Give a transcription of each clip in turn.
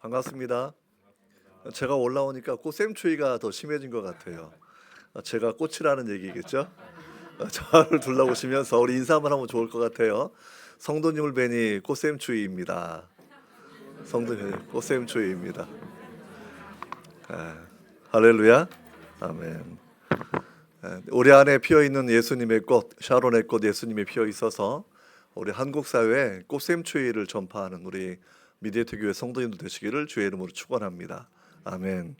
반갑습니다. 제가 올라오니까 꽃샘추위가 더 심해진 것 같아요. 제가 꽃이라는 얘기겠죠? 저를 둘러보시면서 우리 인사 한번 하면 좋을 것 같아요. 성도님을 뵈니 꽃샘추위입니다. 성도님 꽃샘추위입니다. 할렐루야. 아멘. 우리 안에 피어 있는 예수님의 꽃, 샤론의 꽃 예수님이 피어 있어서 우리 한국 사회에 꽃샘추위를 전파하는 우리 미디어트 교회 성도님들 되시기를 주의 이름으로 축원합니다. 아멘.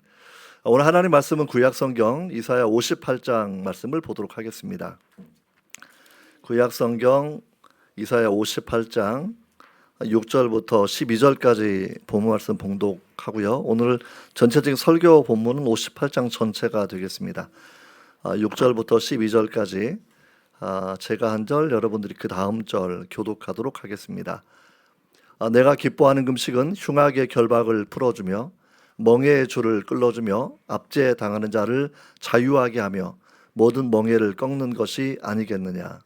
오늘 하나님 말씀은 구약 성경 이사야 58장 말씀을 보도록 하겠습니다. 구약 성경 이사야 58장 6절부터 12절까지 본문 말씀 봉독하고요. 오늘 전체적인 설교 본문은 58장 전체가 되겠습니다. 6절부터 12절까지 제가 한 절, 여러분들이 그 다음 절 교독하도록 하겠습니다. 내가 기뻐하는 금식은 흉악의 결박을 풀어주며 멍에의 줄을 끌어주며 압제에 당하는 자를 자유하게 하며 모든 멍에를 꺾는 것이 아니겠느냐.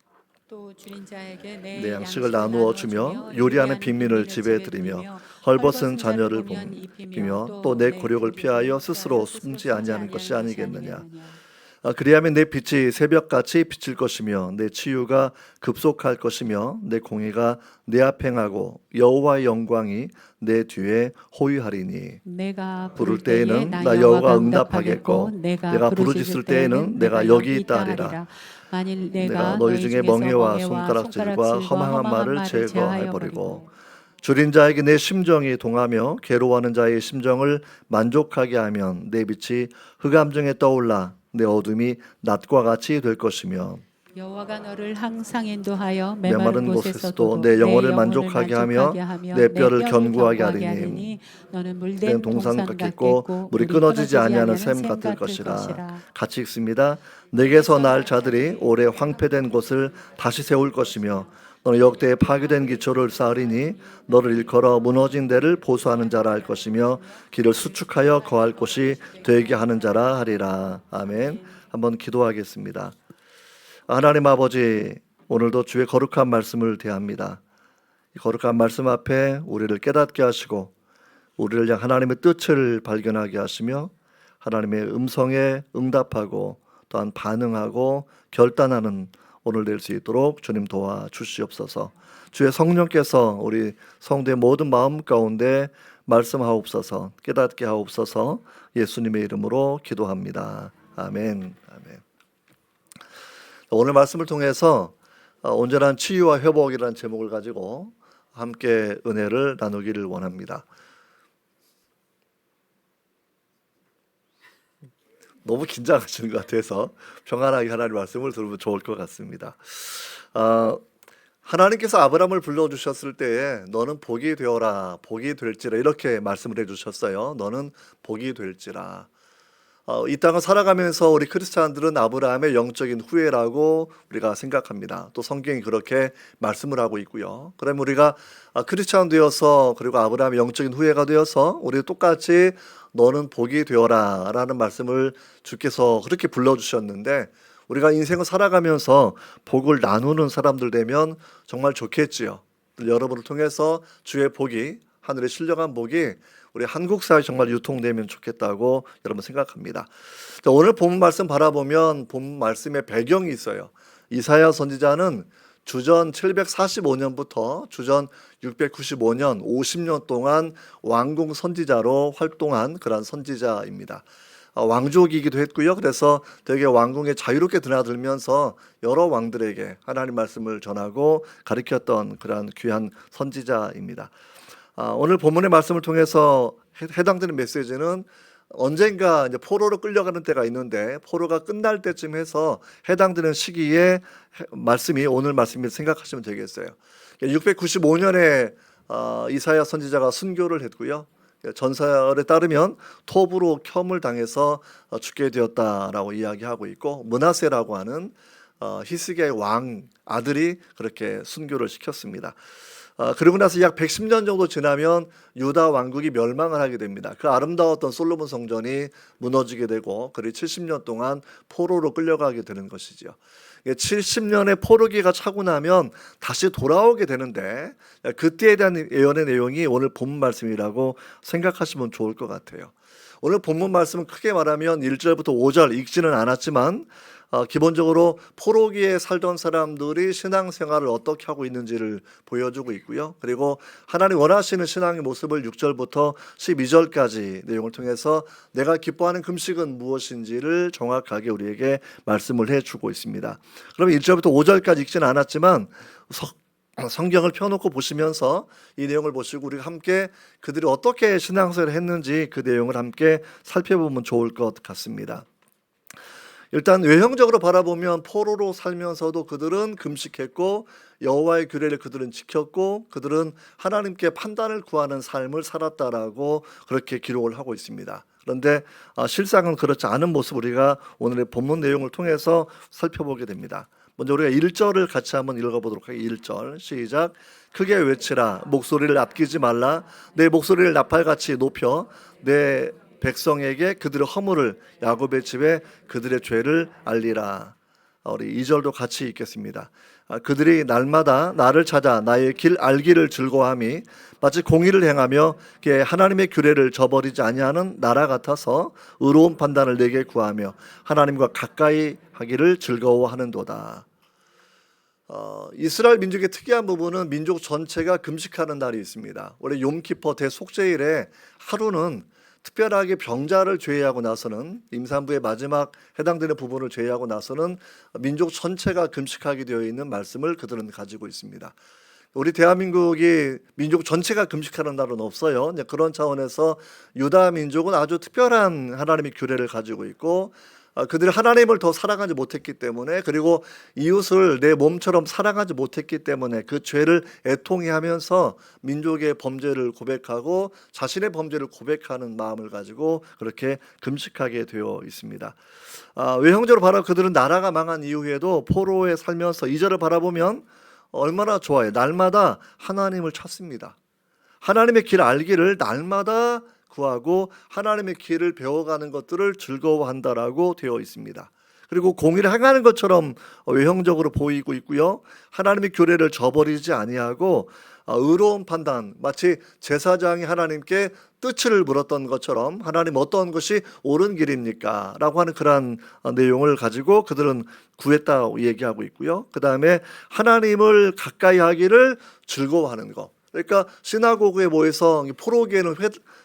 또 줄인 자에게 내 양식을 나누어 주며 요리하는 빈민을 집에 들이며 헐벗은 자녀를 봄이며 또 내 곤욕을 피하여 스스로 숨지 아니하는 것이 아니겠느냐. 그리하면 내 빛이 새벽같이 비칠 것이며 내 치유가 급속할 것이며 내 공의가 내 앞에 행하고 여호와의 영광이 내 뒤에 호위하리니. 내가 부를 때에는 나 여호와가 응답하겠고 내가 부르짖을 때에는 내가 여기 있다 하리라. 만일 내가 너희 중에 멍에와 손가락질과 허망한 말을 제거해버리고 줄인 자에게 내 심정이 동하며 괴로워하는 자의 심정을 만족하게 하면 내 빛이 흑암중에 떠올라 내 어둠이 낮과 같이 될 것이며 여호와가 너를 항상 인도하여 메마른 곳에서도 내 영혼을 만족하게 하며 내 뼈를 견고하게 하리니. 너는 물된 된 동산 같겠고 물이 끊어지지 아니하는 샘 같을 것이라. 같이 읽습니다. 내게서 날 자들이 오래 황폐된 곳을 다시 세울 것이며 너는 역대에 파괴된 기초를 쌓으리니 너를 일컬어 무너진 데를 보수하는 자라 할 것이며 길을 수축하여 거할 곳이 되게 하는 자라 하리라. 아멘. 한번 기도하겠습니다. 하나님 아버지, 오늘도 주의 거룩한 말씀을 대합니다. 이 거룩한 말씀 앞에 우리를 깨닫게 하시고 우리를 향한 하나님의 뜻을 발견하게 하시며 하나님의 음성에 응답하고 또한 반응하고 결단하는 오늘 될 수 있도록 주님 도와주시옵소서. 주의 성령께서 우리 성도의 모든 마음 가운데 말씀하옵소서, 깨닫게 하옵소서. 예수님의 이름으로 기도합니다. 아멘. 아멘. 오늘 말씀을 통해서 온전한 치유와 회복이라는 제목을 가지고 함께 은혜를 나누기를 원합니다. 너무 긴장하시는 것 같아서 평안하게 하나님 말씀을 들으면 좋을 것 같습니다. 하나님께서 아브라함을 불러주셨을 때에 너는 복이 되어라, 복이 될지라 이렇게 말씀을 해주셨어요. 너는 복이 될지라. 이 땅을 살아가면서 우리 크리스찬들은 아브라함의 영적인 후예라고 우리가 생각합니다. 또 성경이 그렇게 말씀을 하고 있고요. 그럼 우리가 크리스찬 되어서 그리고 아브라함의 영적인 후예가 되어서 우리 똑같이 너는 복이 되어라 라는 말씀을 주께서 그렇게 불러주셨는데 우리가 인생을 살아가면서 복을 나누는 사람들 되면 정말 좋겠지요. 여러분을 통해서 주의 복이, 하늘의 신령한 복이 우리 한국 사회에 정말 유통되면 좋겠다고 여러분 생각합니다. 오늘 본 말씀 바라보면 본 말씀의 배경이 있어요. 이사야 선지자는 주전 745년부터 주전 695년 50년 동안 왕궁 선지자로 활동한 그런 선지자입니다. 왕족이기도 했고요. 그래서 되게 왕궁에 자유롭게 드나들면서 여러 왕들에게 하나님 말씀을 전하고 가르쳤던 그런 귀한 선지자입니다. 오늘 본문의 말씀을 통해서 해당되는 메시지는 언젠가 이제 포로로 끌려가는 때가 있는데 포로가 끝날 때쯤 해서 해당되는 시기에 말씀이 오늘 말씀을 생각하시면 되겠어요. 695년에 이사야 선지자가 순교를 했고요. 전설에 따르면 톱으로 켬을 당해서 죽게 되었다라고 이야기하고 있고 므낫세라고 하는 히스기야의 왕 아들이 그렇게 순교를 시켰습니다. 그리고 나서 약 110년 정도 지나면 유다 왕국이 멸망을 하게 됩니다. 그 아름다웠던 솔로몬 성전이 무너지게 되고 그리고 70년 동안 포로로 끌려가게 되는 것이죠. 70년의 포로기가 차고 나면 다시 돌아오게 되는데 그때에 대한 예언의 내용이 오늘 본문 말씀이라고 생각하시면 좋을 것 같아요. 오늘 본문 말씀은 크게 말하면 1절부터 5절 읽지는 않았지만 기본적으로 포로기에 살던 사람들이 신앙생활을 어떻게 하고 있는지를 보여주고 있고요. 그리고 하나님 원하시는 신앙의 모습을 6절부터 12절까지 내용을 통해서 내가 기뻐하는 금식은 무엇인지를 정확하게 우리에게 말씀을 해주고 있습니다. 그러면 1절부터 5절까지 읽지는 않았지만 성경을 펴놓고 보시면서 이 내용을 보시고 우리가 함께 그들이 어떻게 신앙생활을 했는지 그 내용을 함께 살펴보면 좋을 것 같습니다. 일단 외형적으로 바라보면 포로로 살면서도 그들은 금식했고 여호와의 규례를 그들은 지켰고 그들은 하나님께 판단을 구하는 삶을 살았다라고 그렇게 기록을 하고 있습니다. 그런데 실상은 그렇지 않은 모습 우리가 오늘의 본문 내용을 통해서 살펴보게 됩니다. 먼저 우리가 1절을 같이 한번 읽어보도록 하겠습니다. 1절 시작. 크게 외치라 목소리를 아끼지 말라 내 목소리를 나팔같이 높여 내 백성에게 그들의 허물을 야곱의 집에 그들의 죄를 알리라. 우리 2절도 같이 읽겠습니다. 그들이 날마다 나를 찾아 나의 길 알기를 즐거워함이 마치 공의를 행하며 하나님의 규례를 저버리지 아니하는 나라 같아서 의로운 판단을 내게 구하며 하나님과 가까이 하기를 즐거워하는도다. 이스라엘 민족의 특이한 부분은 민족 전체가 금식하는 날이 있습니다. 원래 욤키퍼 대속죄일에 하루는 특별하게 병자를 제외하고 나서는 임산부의 마지막 해당되는 부분을 제외하고 나서는 민족 전체가 금식하게 되어 있는 말씀을 그들은 가지고 있습니다. 우리 대한민국이 민족 전체가 금식하는 날은 없어요. 그런 차원에서 유다 민족은 아주 특별한 하나님의 규례를 가지고 있고 그들이 하나님을 더 사랑하지 못했기 때문에 그리고 이웃을 내 몸처럼 사랑하지 못했기 때문에 그 죄를 애통해하면서 민족의 범죄를 고백하고 자신의 범죄를 고백하는 마음을 가지고 그렇게 금식하게 되어 있습니다. 외형적으로 바라보면 그들은 나라가 망한 이후에도 포로에 살면서 2절을 바라보면 얼마나 좋아요. 날마다 하나님을 찾습니다. 하나님의 길 알기를 날마다 구하고 하나님의 길을 배워가는 것들을 즐거워한다라고 되어 있습니다. 그리고 공의를 행하는 것처럼 외형적으로 보이고 있고요. 하나님의 규례를 저버리지 아니하고 의로운 판단, 마치 제사장이 하나님께 뜻을 물었던 것처럼 하나님 어떤 것이 옳은 길입니까? 라고 하는 그러한 내용을 가지고 그들은 구했다고 얘기하고 있고요. 그 다음에 하나님을 가까이 하기를 즐거워하는 것. 그러니까 시나고그에 모여서 포로기에는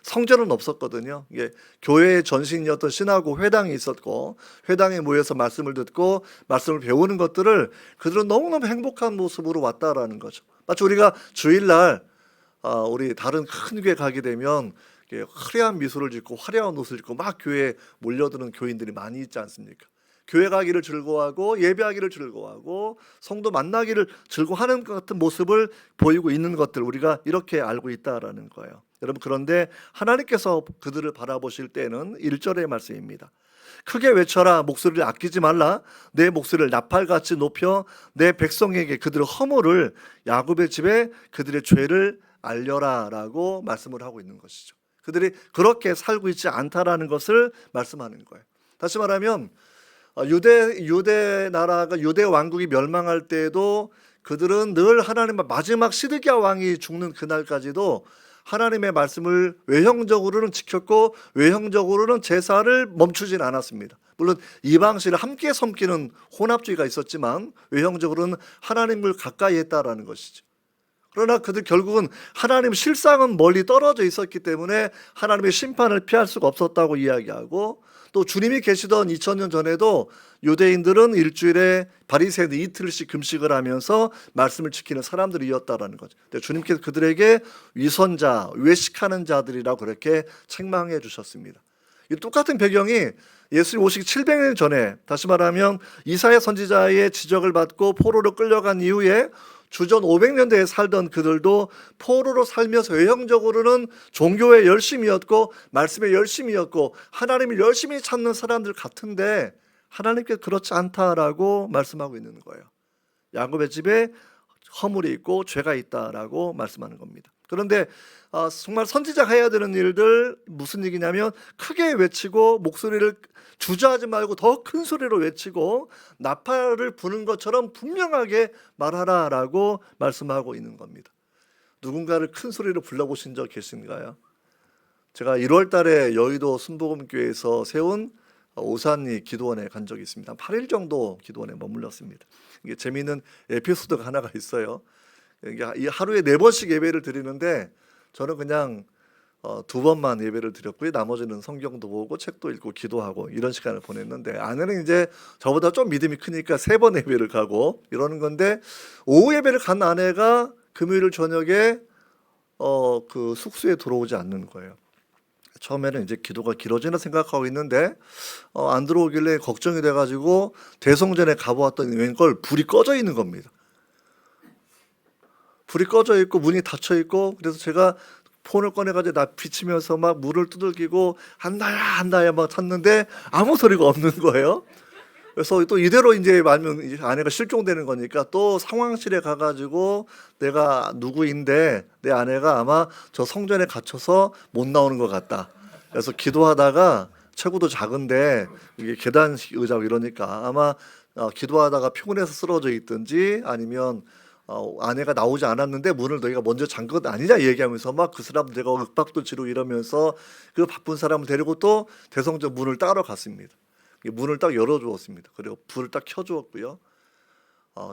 성전은 없었거든요. 이게 교회의 전신이었던 시나고그 회당이 있었고 회당에 모여서 말씀을 듣고 말씀을 배우는 것들을 그들은 너무너무 행복한 모습으로 왔다라는 거죠. 마치 우리가 주일날 우리 다른 큰 교회 가게 되면 화려한 미소를 짓고 화려한 옷을 입고 막 교회에 몰려드는 교인들이 많이 있지 않습니까? 교회 가기를 즐거워하고 예배하기를 즐거워하고 성도 만나기를 즐거워하는 것 같은 모습을 보이고 있는 것들 우리가 이렇게 알고 있다라는 거예요. 여러분 그런데 하나님께서 그들을 바라보실 때는 1절의 말씀입니다. 크게 외쳐라 목소리를 아끼지 말라 내 목소리를 나팔같이 높여 내 백성에게 그들의 허물을 야곱의 집에 그들의 죄를 알려라 라고 말씀을 하고 있는 것이죠. 그들이 그렇게 살고 있지 않다라는 것을 말씀하는 거예요. 다시 말하면 유대 나라가 유대 왕국이 멸망할 때에도 그들은 늘 하나님의 마지막 시드기야 왕이 죽는 그날까지도 하나님의 말씀을 외형적으로는 지켰고 외형적으로는 제사를 멈추진 않았습니다. 물론 이방신을 함께 섬기는 혼합주의가 있었지만 외형적으로는 하나님을 가까이 했다라는 것이죠. 그러나 그들 결국은 하나님 실상은 멀리 떨어져 있었기 때문에 하나님의 심판을 피할 수가 없었다고 이야기하고 또 주님이 계시던 2000년 전에도 유대인들은 일주일에 바리새인들 이틀씩 금식을 하면서 말씀을 지키는 사람들이었다라는 거죠. 주님께서 그들에게 위선자, 외식하는 자들이라고 그렇게 책망해 주셨습니다. 이 똑같은 배경이 예수님 오시기 700년 전에 다시 말하면 이사야 선지자의 지적을 받고 포로로 끌려간 이후에 주전 500년대에 살던 그들도 포로로 살면서 외형적으로는 종교에 열심이었고 말씀에 열심이었고 하나님을 열심히 찾는 사람들 같은데 하나님께 그렇지 않다라고 말씀하고 있는 거예요. 야곱의 집에 허물이 있고 죄가 있다라고 말씀하는 겁니다. 그런데 정말 선지자가 해야 되는 일들 무슨 얘기냐면 크게 외치고 목소리를 주저하지 말고 더 큰 소리로 외치고 나팔을 부는 것처럼 분명하게 말하라라고 말씀하고 있는 겁니다. 누군가를 큰 소리로 불러보신 적 계신가요? 제가 1월 달에 여의도 순복음교회에서 세운 오산리 기도원에 간 적이 있습니다. 8일 정도 기도원에 머물렀습니다. 이게 재미있는 에피소드가 하나가 있어요. 이게 하루에 4번씩 예배를 드리는데 저는 그냥 2번만 예배를 드렸고요. 나머지는 성경도 보고 책도 읽고 기도하고 이런 시간을 보냈는데, 아내는 이제 저보다 좀 믿음이 크니까 3번 예배를 가고 이러는 건데, 오후 예배를 간 아내가 금요일 저녁에 그 숙소에 들어오지 않는 거예요. 처음에는 이제 기도가 길어지나 생각하고 있는데 안 들어오길래 걱정이 돼가지고 대성전에 가보았더니 웬걸 불이 꺼져 있는 겁니다. 불이 꺼져 있고 문이 닫혀 있고, 그래서 제가 폰을 꺼내가지고 나 비치면서 막 물을 두들기고 한다야 막 찾는데 아무 소리가 없는 거예요. 그래서 또 이대로 이제 말면 이제 아내가 실종되는 거니까 또 상황실에 가가지고 내가 누구인데 내 아내가 아마 저 성전에 갇혀서 못 나오는 것 같다. 그래서 기도하다가 체구도 작은데 이게 계단 의자고 이러니까 아마 기도하다가 피곤해서 쓰러져 있든지 아니면 아내가 나오지 않았는데 문을 너희가 먼저 잠근 것 아니냐 얘기하면서 막 그 사람 내가 윽박도 지르고 이러면서 그 바쁜 사람을 데리고 또 대성전 문을 따러 갔습니다. 문을 딱 열어주었습니다. 그리고 불을 딱 켜주었고요.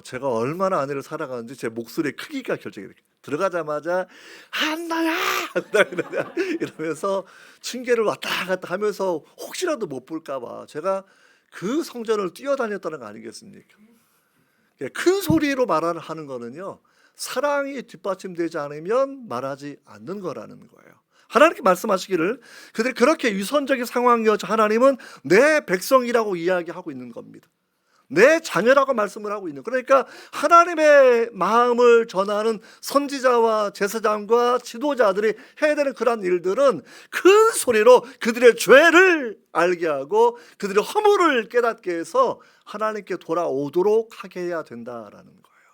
제가 얼마나 아내를 사랑하는지 제 목소리의 크기가 결정이 돼요. 들어가자마자 한나야 이러면서 층계를 왔다 갔다 하면서 혹시라도 못 볼까봐 제가 그 성전을 뛰어다녔다는 거 아니겠습니까? 큰 소리로 말하는 거는요, 사랑이 뒷받침되지 않으면 말하지 않는 거라는 거예요. 하나님께 말씀하시기를 그들이 그렇게 위선적인 상황이었죠. 하나님은 내 백성이라고 이야기하고 있는 겁니다. 내 자녀라고 말씀을 하고 있는, 그러니까 하나님의 마음을 전하는 선지자와 제사장과 지도자들이 해야 되는 그런 일들은 큰 소리로 그들의 죄를 알게 하고 그들의 허물을 깨닫게 해서 하나님께 돌아오도록 하게 해야 된다라는 거예요.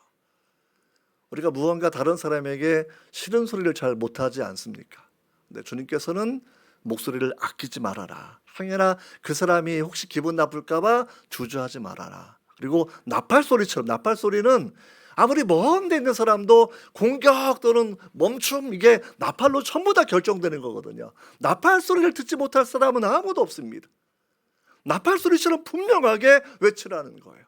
우리가 무언가 다른 사람에게 싫은 소리를 잘 못하지 않습니까? 근데 주님께서는 목소리를 아끼지 말아라. 행여나 그 사람이 혹시 기분 나쁠까봐 주저하지 말아라. 그리고 나팔 소리처럼, 나팔 소리는 아무리 먼 데 있는 사람도 공격 또는 멈춤, 이게 나팔로 전부 다 결정되는 거거든요. 나팔 소리를 듣지 못할 사람은 아무도 없습니다. 나팔 소리처럼 분명하게 외치라는 거예요.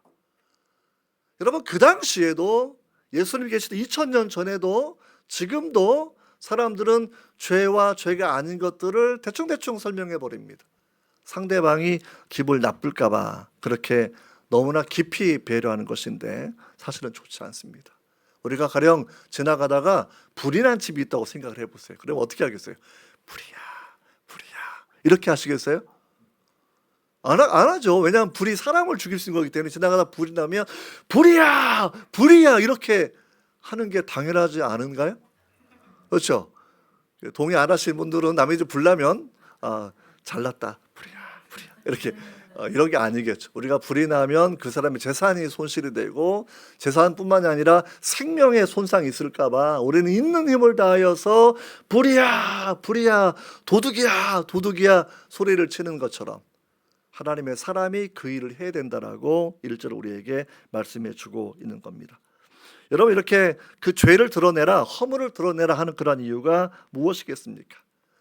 여러분, 그 당시에도 예수님 계시던 2000년 전에도 지금도 사람들은 죄와 죄가 아닌 것들을 대충대충 설명해 버립니다. 상대방이 기분 나쁠까 봐 그렇게 너무나 깊이 배려하는 것인데 사실은 좋지 않습니다. 우리가 가령 지나가다가 불이 난 집이 있다고 생각을 해보세요. 그럼 어떻게 하겠어요? 불이야 이렇게 하시겠어요? 안 하죠. 왜냐하면 불이 사람을 죽일 수 있는 거기 때문에 지나가다 불이 나면 불이야 이렇게 하는 게 당연하지 않은가요? 그렇죠. 동의 안 하시는 분들은 남의 집 불 나면 잘났다 불이야 이렇게 이런 게 아니겠죠. 우리가 불이 나면 그 사람의 재산이 손실이 되고 재산뿐만이 아니라 생명에 손상이 있을까 봐 우리는 있는 힘을 다하여서 불이야 도둑이야 소리를 치는 것처럼 하나님의 사람이 그 일을 해야 된다라고 1절 우리에게 말씀해 주고 있는 겁니다. 여러분, 이렇게 그 죄를 드러내라, 허물을 드러내라 하는 그런 이유가 무엇이겠습니까?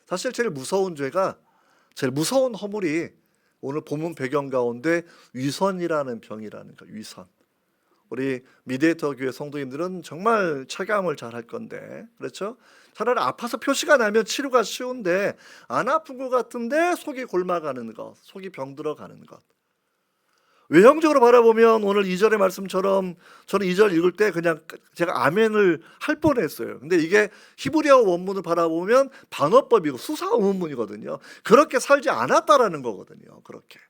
사실 제일 무서운 죄가, 제일 무서운 허물이 오늘 본문 배경 가운데 위선이라는 병이라는 거예요. 위선. 우리 미디에이터 교회 성도님들은 정말 체감을 잘 할 건데, 그렇죠? 차라리 아파서 표시가 나면 치료가 쉬운데 안 아픈 것 같은데 속이 골마가는 것, 속이 병들어가는 것. 외형적으로 바라보면 오늘 2절의 말씀처럼 저는 2절 읽을 때 그냥 제가 아멘을 할 뻔했어요. 근데 이게 히브리어 원문을 바라보면 반어법이고 수사 의문문이거든요. 그렇게 살지 않았다라는 거거든요. 그렇게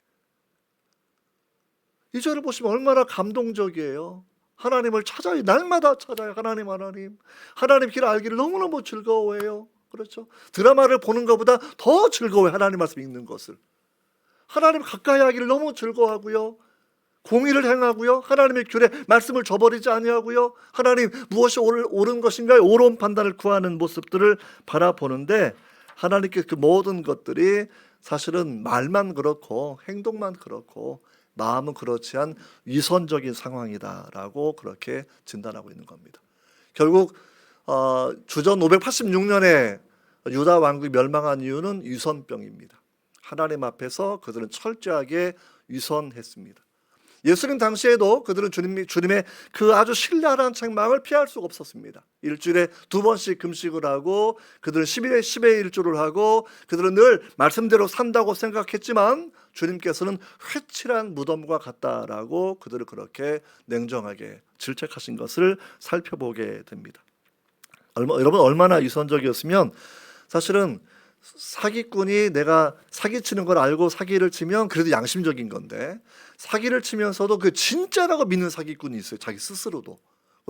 2절을 보시면 얼마나 감동적이에요. 하나님을 찾아요. 날마다 찾아요. 하나님 길 알기를 너무너무 즐거워해요. 그렇죠? 드라마를 보는 것보다 더 즐거워요. 하나님 말씀 읽는 것을. 하나님 가까이 하기를 너무 즐거워하고요. 공의를 행하고요. 하나님의 귤에 말씀을 저버리지 아니하고요. 하나님 무엇이 옳은 것인가요? 옳은 판단을 구하는 모습들을 바라보는데 하나님께 그 모든 것들이 사실은 말만 그렇고 행동만 그렇고 마음은 그렇지 않은 위선적인 상황이다라고 그렇게 진단하고 있는 겁니다. 결국 주전 586년에 유다 왕국이 멸망한 이유는 위선병입니다. 하나님 앞에서 그들은 철저하게 위선했습니다. 예수님 당시에도 그들은 주님의 그 아주 신랄한 책망을 피할 수가 없었습니다. 일주일에 2번씩 금식을 하고 그들은 10의 일주를 하고 그들은 늘 말씀대로 산다고 생각했지만 주님께서는 회칠한 무덤과 같다라고 그들을 그렇게 냉정하게 질책하신 것을 살펴보게 됩니다. 여러분 얼마나 위선적이었으면 사실은 사기꾼이 내가 사기치는 걸 알고 사기를 치면 그래도 양심적인 건데 사기를 치면서도 그 진짜라고 믿는 사기꾼이 있어요. 자기 스스로도.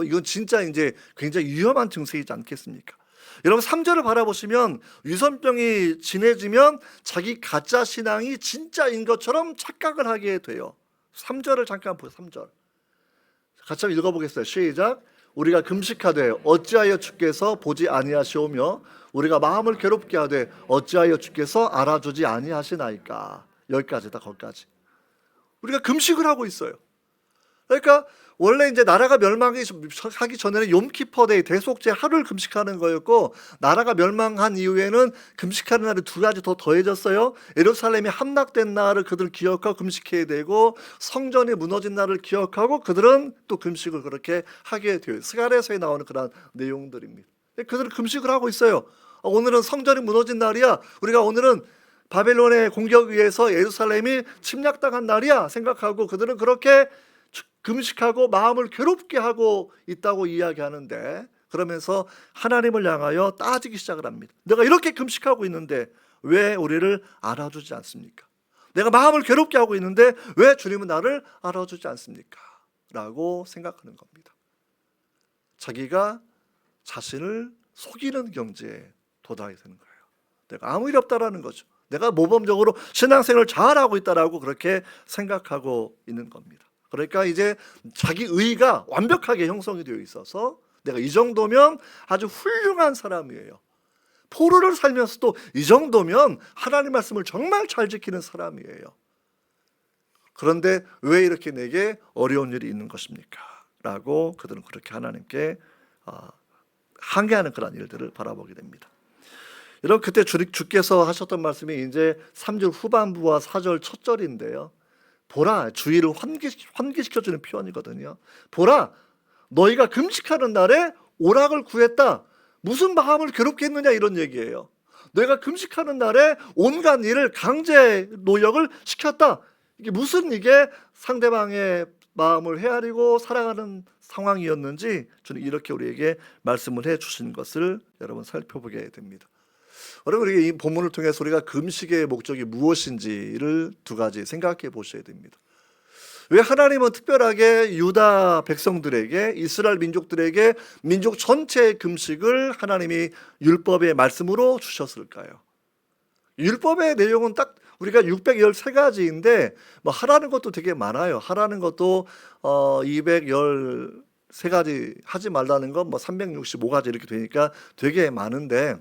이건 진짜 이제 굉장히 위험한 증세이지 않겠습니까? 여러분 3절을 바라보시면 위선병이 진해지면 자기 가짜 신앙이 진짜인 것처럼 착각을 하게 돼요. 3절을 잠깐 보세요. 3절 같이 한번 읽어보겠어요. 시작. 우리가 금식하되 어찌하여 주께서 보지 아니하시오며 우리가 마음을 괴롭게 하되 어찌하여 주께서 알아주지 아니하시나이까. 여기까지다. 거기까지. 우리가 금식을 하고 있어요. 그러니까 원래 이제 나라가 멸망하기 전에는 욤키퍼데이 대속제 하루를 금식하는 거였고 나라가 멸망한 이후에는 금식하는 날이 2가지 더 더해졌어요. 예루살렘이 함락된 날을 그들은 기억하고 금식해야 되고 성전이 무너진 날을 기억하고 그들은 또 금식을 그렇게 하게 돼요. 스가랴서에 나오는 그런 내용들입니다. 그들은 금식을 하고 있어요. 오늘은 성전이 무너진 날이야. 우리가 오늘은 바벨론의 공격에 의해서 예루살렘이 침략당한 날이야 생각하고 그들은 그렇게 금식하고 마음을 괴롭게 하고 있다고 이야기하는데 그러면서 하나님을 향하여 따지기 시작을 합니다. 내가 이렇게 금식하고 있는데 왜 우리를 알아주지 않습니까? 내가 마음을 괴롭게 하고 있는데 왜 주님은 나를 알아주지 않습니까? 라고 생각하는 겁니다. 자기가 자신을 속이는 경지에 도달하게 되는 거예요. 내가 아무 일 없다라는 거죠. 내가 모범적으로 신앙생활을 잘하고 있다라고 그렇게 생각하고 있는 겁니다. 그러니까 이제 자기 의가 완벽하게 형성이 되어 있어서 내가 이 정도면 아주 훌륭한 사람이에요. 포로를 살면서도 이 정도면 하나님 말씀을 정말 잘 지키는 사람이에요. 그런데 왜 이렇게 내게 어려운 일이 있는 것입니까? 라고 그들은 그렇게 하나님께 항의하는 그런 일들을 바라보게 됩니다. 여러분 그때 주께서 하셨던 말씀이 이제 3절 후반부와 4절 첫 절인데요. 보라, 주의를 환기시켜주는 표현이거든요. 보라, 너희가 금식하는 날에 오락을 구했다. 무슨 마음을 괴롭게 했느냐 이런 얘기예요. 너희가 금식하는 날에 온갖 일을 강제 노역을 시켰다. 이게 상대방의 마음을 헤아리고 살아가는 상황이었는지 저는 이렇게 우리에게 말씀을 해주신 것을 여러분 살펴보게 됩니다. 여러분 우리가 이 본문을 통해서 우리가 금식의 목적이 무엇인지를 2가지 생각해 보셔야 됩니다. 왜 하나님은 특별하게 유다 백성들에게 이스라엘 민족들에게 민족 전체의 금식을 하나님이 율법의 말씀으로 주셨을까요? 율법의 내용은 딱 우리가 613가지인데 뭐 하라는 것도 되게 많아요. 하라는 것도 213가지 하지 말라는 건 뭐 365가지 이렇게 되니까 되게 많은데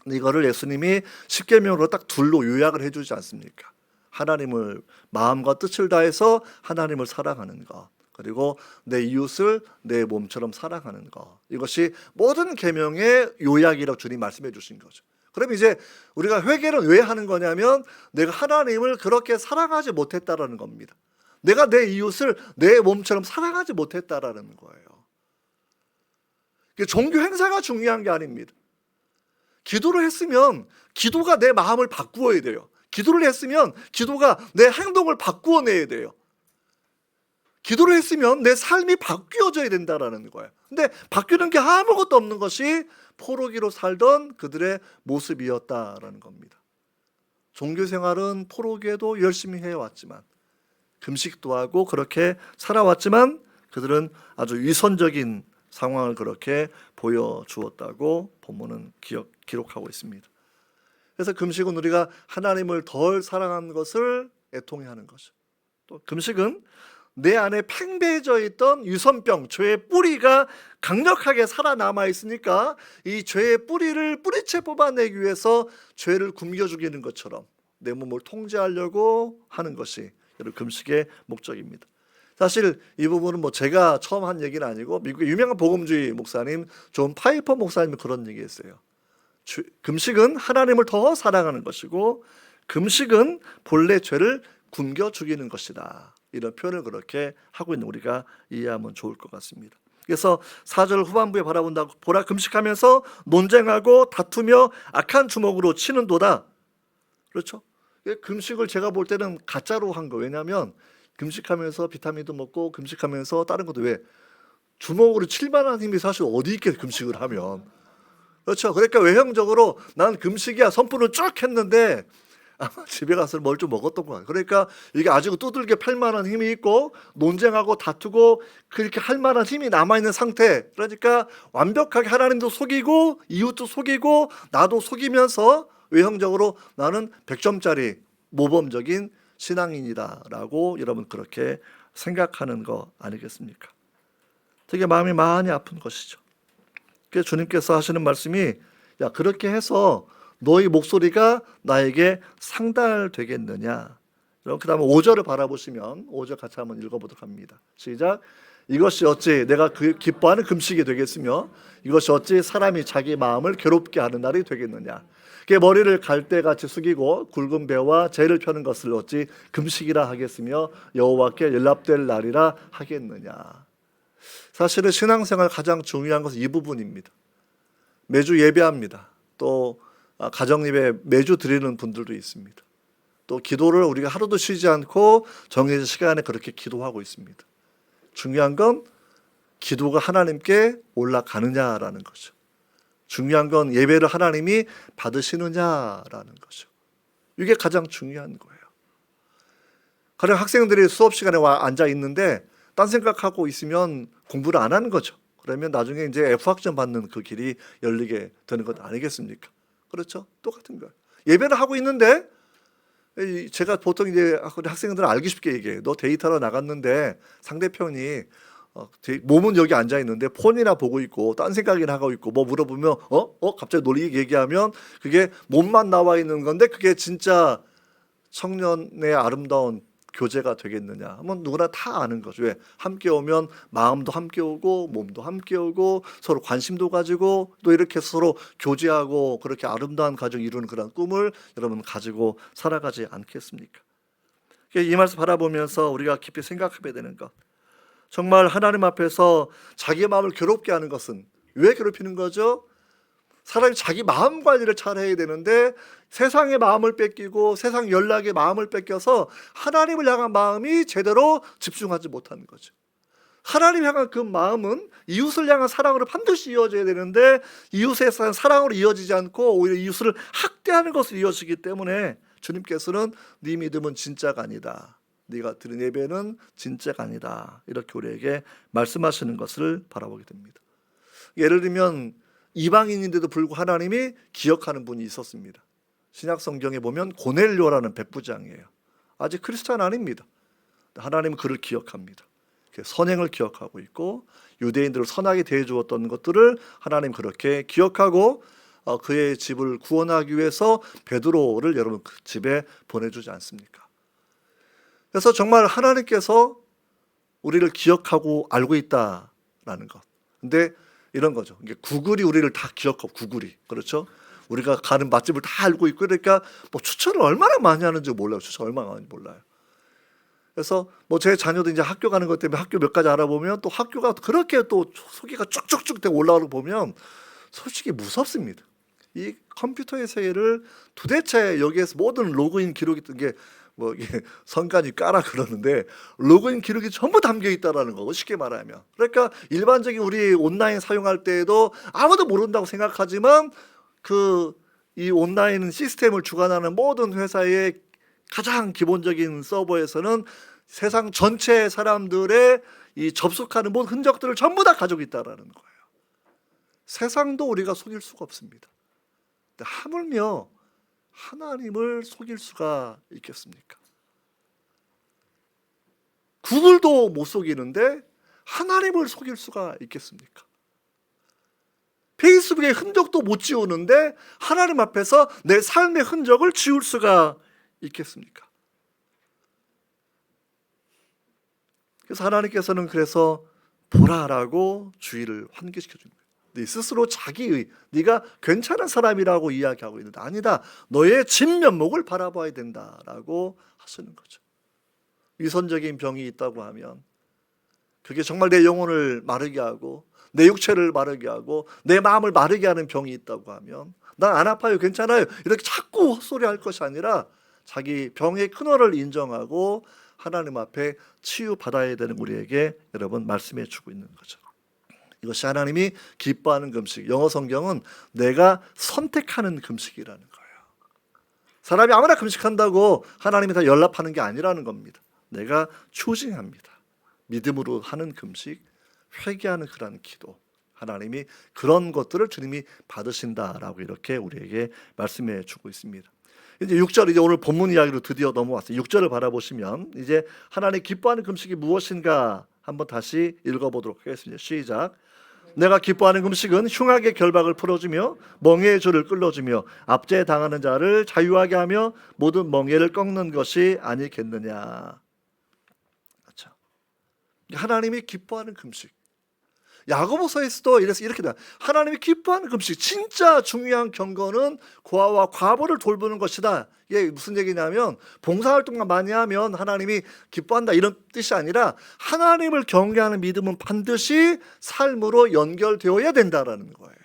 이거를 예수님이 십계명으로 딱 둘로 요약을 해주지 않습니까? 하나님을 마음과 뜻을 다해서 하나님을 사랑하는 것, 그리고 내 이웃을 내 몸처럼 사랑하는 것, 이것이 모든 계명의 요약이라고 주님 말씀해 주신 거죠. 그럼 이제 우리가 회개를 왜 하는 거냐면 내가 하나님을 그렇게 사랑하지 못했다라는 겁니다. 내가 내 이웃을 내 몸처럼 사랑하지 못했다라는 거예요. 종교 행사가 중요한 게 아닙니다. 기도를 했으면 기도가 내 마음을 바꾸어야 돼요. 기도를 했으면 기도가 내 행동을 바꾸어내야 돼요. 기도를 했으면 내 삶이 바뀌어져야 된다는 거예요. 근데 바뀌는 게 아무것도 없는 것이 포로기로 살던 그들의 모습이었다라는 겁니다. 종교생활은 포로기에도 열심히 해왔지만 금식도 하고 그렇게 살아왔지만 그들은 아주 위선적인 상황을 그렇게 보여주었다고 본문은 기록하고 있습니다. 그래서 금식은 우리가 하나님을 덜 사랑하는 것을 애통해 하는 것이죠. 또 금식은 내 안에 팽배해져 있던 유선병, 죄의 뿌리가 강력하게 살아남아 있으니까 이 죄의 뿌리를 뿌리채 뽑아내기 위해서 죄를 굶겨 죽이는 것처럼 내 몸을 통제하려고 하는 것이 여러분 금식의 목적입니다. 사실 이 부분은 뭐 제가 처음 한 얘기는 아니고 미국의 유명한 복음주의 목사님 존 파이퍼 목사님이 그런 얘기했어요. 금식은 하나님을 더 사랑하는 것이고 금식은 본래 죄를 굶겨 죽이는 것이다. 이런 표현을 그렇게 하고 있는 우리가 이해하면 좋을 것 같습니다. 그래서 4절 후반부에 바라본다고 보라 금식하면서 논쟁하고 다투며 악한 주먹으로 치는도다. 그렇죠? 금식을 제가 볼 때는 가짜로 한 거. 왜냐하면 금식하면서 비타민도 먹고 금식하면서 다른 것도 왜 주먹으로 칠 만한 힘이 사실 어디 있게 금식을 하면. 그렇죠. 그러니까 외형적으로 난 금식이야 선포를 쭉 했는데 아마 집에 가서 뭘 좀 먹었던 것 같아요. 그러니까 이게 아직 두들겨 팰 만한 힘이 있고 논쟁하고 다투고 그렇게 할 만한 힘이 남아있는 상태. 그러니까 완벽하게 하나님도 속이고 이웃도 속이고 나도 속이면서 외형적으로 나는 100점짜리 모범적인 신앙인이다라고 여러분 그렇게 생각하는 거 아니겠습니까? 되게 마음이 많이 아픈 것이죠. 그래서 주님께서 하시는 말씀이 야 그렇게 해서 너희 목소리가 나에게 상달되겠느냐. 그 다음에 5절을 바라보시면 5절 같이 한번 읽어보도록 합니다. 시작. 이것이 어찌 내가 기뻐하는 금식이 되겠으며 이것이 어찌 사람이 자기 마음을 괴롭게 하는 날이 되겠느냐. 그게 머리를 갈대같이 숙이고 굵은 배와 재를 펴는 것을 어찌 금식이라 하겠으며 여호와께 연락될 날이라 하겠느냐. 사실은 신앙생활 가장 중요한 것은 이 부분입니다. 매주 예배합니다. 또 가정예배 매주 드리는 분들도 있습니다. 또 기도를 우리가 하루도 쉬지 않고 정해진 시간에 그렇게 기도하고 있습니다. 중요한 건 기도가 하나님께 올라가느냐라는 거죠. 중요한 건 예배를 하나님이 받으시느냐라는 거죠. 이게 가장 중요한 거예요. 가령 학생들이 수업 시간에 와 앉아 있는데 딴 생각하고 있으면 공부를 안 하는 거죠. 그러면 나중에 이제 F학점 받는 그 길이 열리게 되는 것 아니겠습니까? 그렇죠? 똑같은 거예요. 예배를 하고 있는데 제가 보통 이제 학생들은 알기 쉽게 얘기해요. 너 데이터로 나갔는데 상대편이 몸은 여기 앉아 있는데 폰이나 보고 있고 딴 생각이나 하고 있고 뭐 물어보면 갑자기 놀리게 얘기하면 그게 몸만 나와 있는 건데 그게 진짜 청년의 아름다운 교제가 되겠느냐 하면 누구나 다 아는 거죠. 왜? 함께 오면 마음도 함께 오고 몸도 함께 오고 서로 관심도 가지고 또 이렇게 서로 교제하고 그렇게 아름다운 가정 이루는 그런 꿈을 여러분 가지고 살아가지 않겠습니까? 이 말씀 바라보면서 우리가 깊이 생각하게 되는 것, 정말 하나님 앞에서 자기 마음을 괴롭게 하는 것은 왜 괴롭히는 거죠? 사람이 자기 마음 관리를 잘 해야 되는데 세상의 마음을 뺏기고 세상 연락의 마음을 뺏겨서 하나님을 향한 마음이 제대로 집중하지 못하는 거죠. 하나님 향한 그 마음은 이웃을 향한 사랑으로 반드시 이어져야 되는데 이웃에 대한 사랑으로 이어지지 않고 오히려 이웃을 학대하는 것으로 이어지기 때문에 주님께서는 네 믿음은 진짜가 아니다. 네가 드린 예배는 진짜가 아니다. 이렇게 우리에게 말씀하시는 것을 바라보게 됩니다. 예를 들면 이방인인데도 불구하고 하나님이 기억하는 분이 있었습니다. 신약 성경에 보면 고넬료라는 백부장이에요. 아직 크리스찬 아닙니다. 하나님은 그를 기억합니다. 선행을 기억하고 있고 유대인들을 선하게 대해주었던 것들을 하나님 그렇게 기억하고 그의 집을 구원하기 위해서 베드로를 여러분 그 집에 보내주지 않습니까? 그래서 정말 하나님께서 우리를 기억하고 알고 있다라는 것. 근데 이런 거죠. 이게 구글이 우리를 다 기억하고 구글이 그렇죠. 우리가 가는 맛집을 다 알고 있고 그러니까 뭐 추천을 얼마나 많이 하는지 몰라요. 추천 얼마나 많이 몰라요. 그래서 뭐 제 자녀도 이제 학교 가는 것 때문에 학교 몇 가지 알아보면 또 학교가 그렇게 또 소개가 쭉쭉쭉 되고 올라가는 거 보면 솔직히 무섭습니다. 이 컴퓨터의 세계를 도대체 여기에서 모든 로그인 기록이 있던 게 뭐 이게 성간이 까라 그러는데 로그인 기록이 전부 담겨 있다라는 거고 쉽게 말하면 그러니까 일반적인 우리 온라인 사용할 때에도 아무도 모른다고 생각하지만 그 이 온라인 시스템을 주관하는 모든 회사의 가장 기본적인 서버에서는 세상 전체 사람들의 이 접속하는 모든 흔적들을 전부 다 가지고 있다라는 거예요. 세상도 우리가 속일 수가 없습니다. 근데 하물며 하나님을 속일 수가 있겠습니까? 구글도 못 속이는데 하나님을 속일 수가 있겠습니까? 페이스북의 흔적도 못 지우는데 하나님 앞에서 내 삶의 흔적을 지울 수가 있겠습니까? 그래서 하나님께서는 그래서 보라라고 주의를 환기시켜 줍니다. 네 스스로 자기의, 네가 괜찮은 사람이라고 이야기하고 있는데 아니다. 너의 진면목을 바라봐야 된다라고 하시는 거죠. 위선적인 병이 있다고 하면 그게 정말 내 영혼을 마르게 하고 내 육체를 마르게 하고 내 마음을 마르게 하는 병이 있다고 하면 난 안 아파요, 괜찮아요, 이렇게 자꾸 헛소리할 것이 아니라 자기 병의 근원을 인정하고 하나님 앞에 치유받아야 되는 우리에게 여러분 말씀해 주고 있는 거죠. 이것이 하나님이 기뻐하는 금식. 영어 성경은 내가 선택하는 금식이라는 거예요. 사람이 아무나 금식한다고 하나님이 다 연락하는 게 아니라는 겁니다. 내가 추징합니다. 믿음으로 하는 금식, 회개하는 그런 기도, 하나님이 그런 것들을 주님이 받으신다라고 이렇게 우리에게 말씀해 주고 있습니다. 이제 6절, 이제 오늘 본문 이야기로 드디어 넘어왔어요. 6절을 바라보시면 이제 하나님 기뻐하는 금식이 무엇인가 한번 다시 읽어보도록 하겠습니다. 시작. 내가 기뻐하는 금식은 흉악의 결박을 풀어주며 멍에의 줄을 끌어주며 압제에 당하는 자를 자유하게 하며 모든 멍에를 꺾는 것이 아니겠느냐. 그렇죠. 하나님이 기뻐하는 금식. 야고보서에서도 이렇게 돼. 하나님이 기뻐하는 금식, 진짜 중요한 경건은 고아와 과부를 돌보는 것이다. 이게 무슨 얘기냐면 봉사활동만 많이 하면 하나님이 기뻐한다 이런 뜻이 아니라 하나님을 경외하는 믿음은 반드시 삶으로 연결되어야 된다라는 거예요.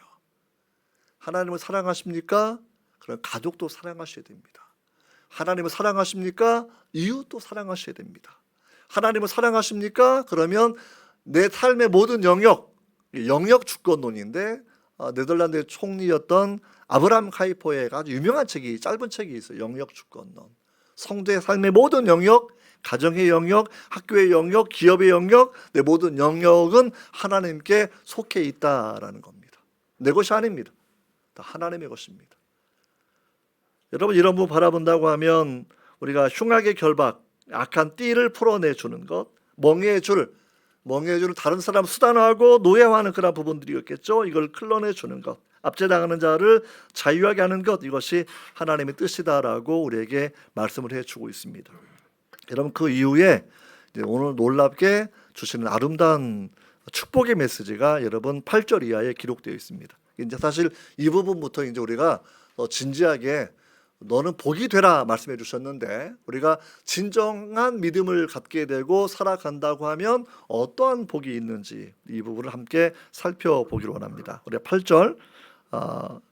하나님을 사랑하십니까? 그럼 가족도 사랑하셔야 됩니다. 하나님을 사랑하십니까? 이웃도 사랑하셔야 됩니다. 하나님을 사랑하십니까? 그러면 내 삶의 모든 영역 주권론인데 네덜란드의 총리였던 아브라함 카이퍼의 아주 유명한 책이, 짧은 책이 있어요. 영역 주권론. 성도의 삶의 모든 영역, 가정의 영역, 학교의 영역, 기업의 영역, 내 모든 영역은 하나님께 속해 있다라는 겁니다. 내 것이 아닙니다. 다 하나님의 것입니다. 여러분, 이런 부분 바라본다고 하면 우리가 흉악의 결박, 악한 띠를 풀어내주는 것, 멍에의 줄을 다른 사람 수단화하고 노예화하는 그런 부분들이었겠죠. 이걸 클론해주는 것, 압제당하는 자를 자유하게 하는 것, 이것이 하나님의 뜻이다라고 우리에게 말씀을 해주고 있습니다. 여러분, 그 이후에 이제 오늘 놀랍게 주시는 아름다운 축복의 메시지가 여러분 8절 이하에 기록되어 있습니다. 이제 사실 이 부분부터 이제 우리가 진지하게 너는 복이 되라 말씀해 주셨는데, 우리가 진정한 믿음을 갖게 되고 살아간다고 하면 어떠한 복이 있는지 이 부분을 함께 살펴보기로 원합니다. 우리 8절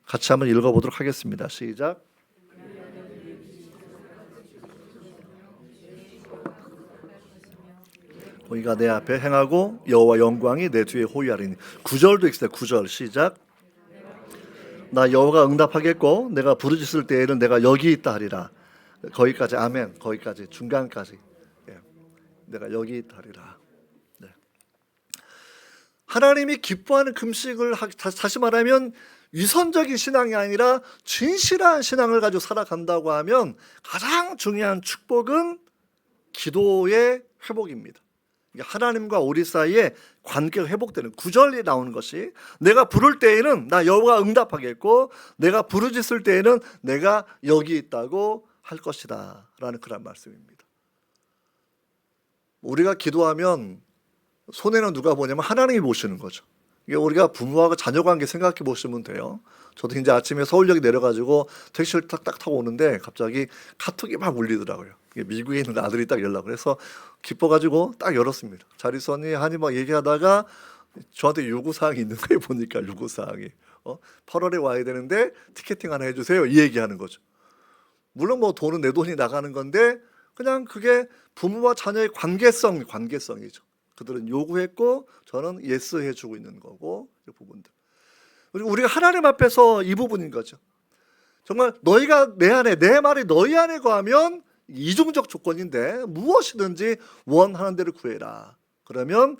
같이 한번 읽어보도록 하겠습니다. 시작. 너희가 내 앞에 행하고 여호와 영광이 내 뒤에 호위하리니. 9절도 있어요. 9절 시작. 나 여호와가 응답하겠고 내가 부르짖을 때에는 내가 여기 있다 하리라. 거기까지 아멘. 거기까지 중간까지. 내가 여기 있다 하리라. 네. 하나님이 기뻐하는 금식을 다시 말하면 위선적인 신앙이 아니라 진실한 신앙을 가지고 살아간다고 하면 가장 중요한 축복은 기도의 회복입니다. 하나님과 우리 사이에 관계가 회복되는, 구절이 나오는 것이 내가 부를 때에는 나 여호와가 응답하겠고 내가 부르짖을 때에는 내가 여기 있다고 할 것이다 라는 그런 말씀입니다. 우리가 기도하면 손해는 누가 보냐면 하나님이 보시는 거죠. 이게 우리가 부모와 자녀 관계 생각해 보시면 돼요. 저도 이제 아침에 서울역에 내려가지고 택시를 딱딱 타고 오는데 갑자기 카톡이 막 울리더라고요. 미국에 있는 아들이 딱 연락을 해서 기뻐가지고 딱 열었습니다. 잘 있었니? 하니 막 얘기하다가 저한테 요구사항이 있는 거예요. 보니까 요구사항이 8월에 와야 되는데 티켓팅 하나 해주세요. 이 얘기하는 거죠. 물론 뭐 돈은 내 돈이 나가는 건데 그냥 그게 부모와 자녀의 관계성이죠. 그들은 요구했고 저는 예스 해주고 있는 거고, 이 부분들. 그리고 우리가 하나님 앞에서 이 부분인 거죠. 정말 너희가 내 안에, 내 말이 너희 안에 거하면 이중적 조건인데 무엇이든지 원하는 대로 구해라. 그러면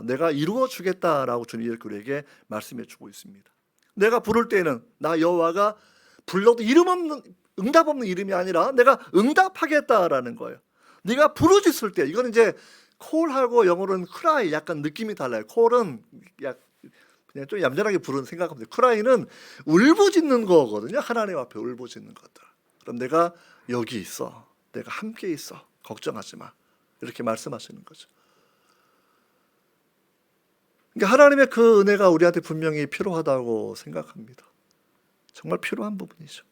내가 이루어 주겠다라고 주님이 우리에게 말씀해 주고 있습니다. 내가 부를 때에는 나 여호와가 불러도 이름 없는, 응답 없는 이름이 아니라 내가 응답하겠다라는 거예요. 네가 부르짖을 때, 이거는 이제 콜하고 영어로는 cry 약간 느낌이 달라요. 콜은 그냥 좀 얌전하게 부르는 생각하면 돼요. cry는 울부짖는 거거든요. 하나님 앞에 울부짖는 것들. 그럼 내가 여기 있어. 내가 함께 있어. 걱정하지 마. 이렇게 말씀하시는 거죠. 그러니까 하나님의 그 은혜가 우리한테 분명히 필요하다고 생각합니다. 정말 필요한 부분이죠.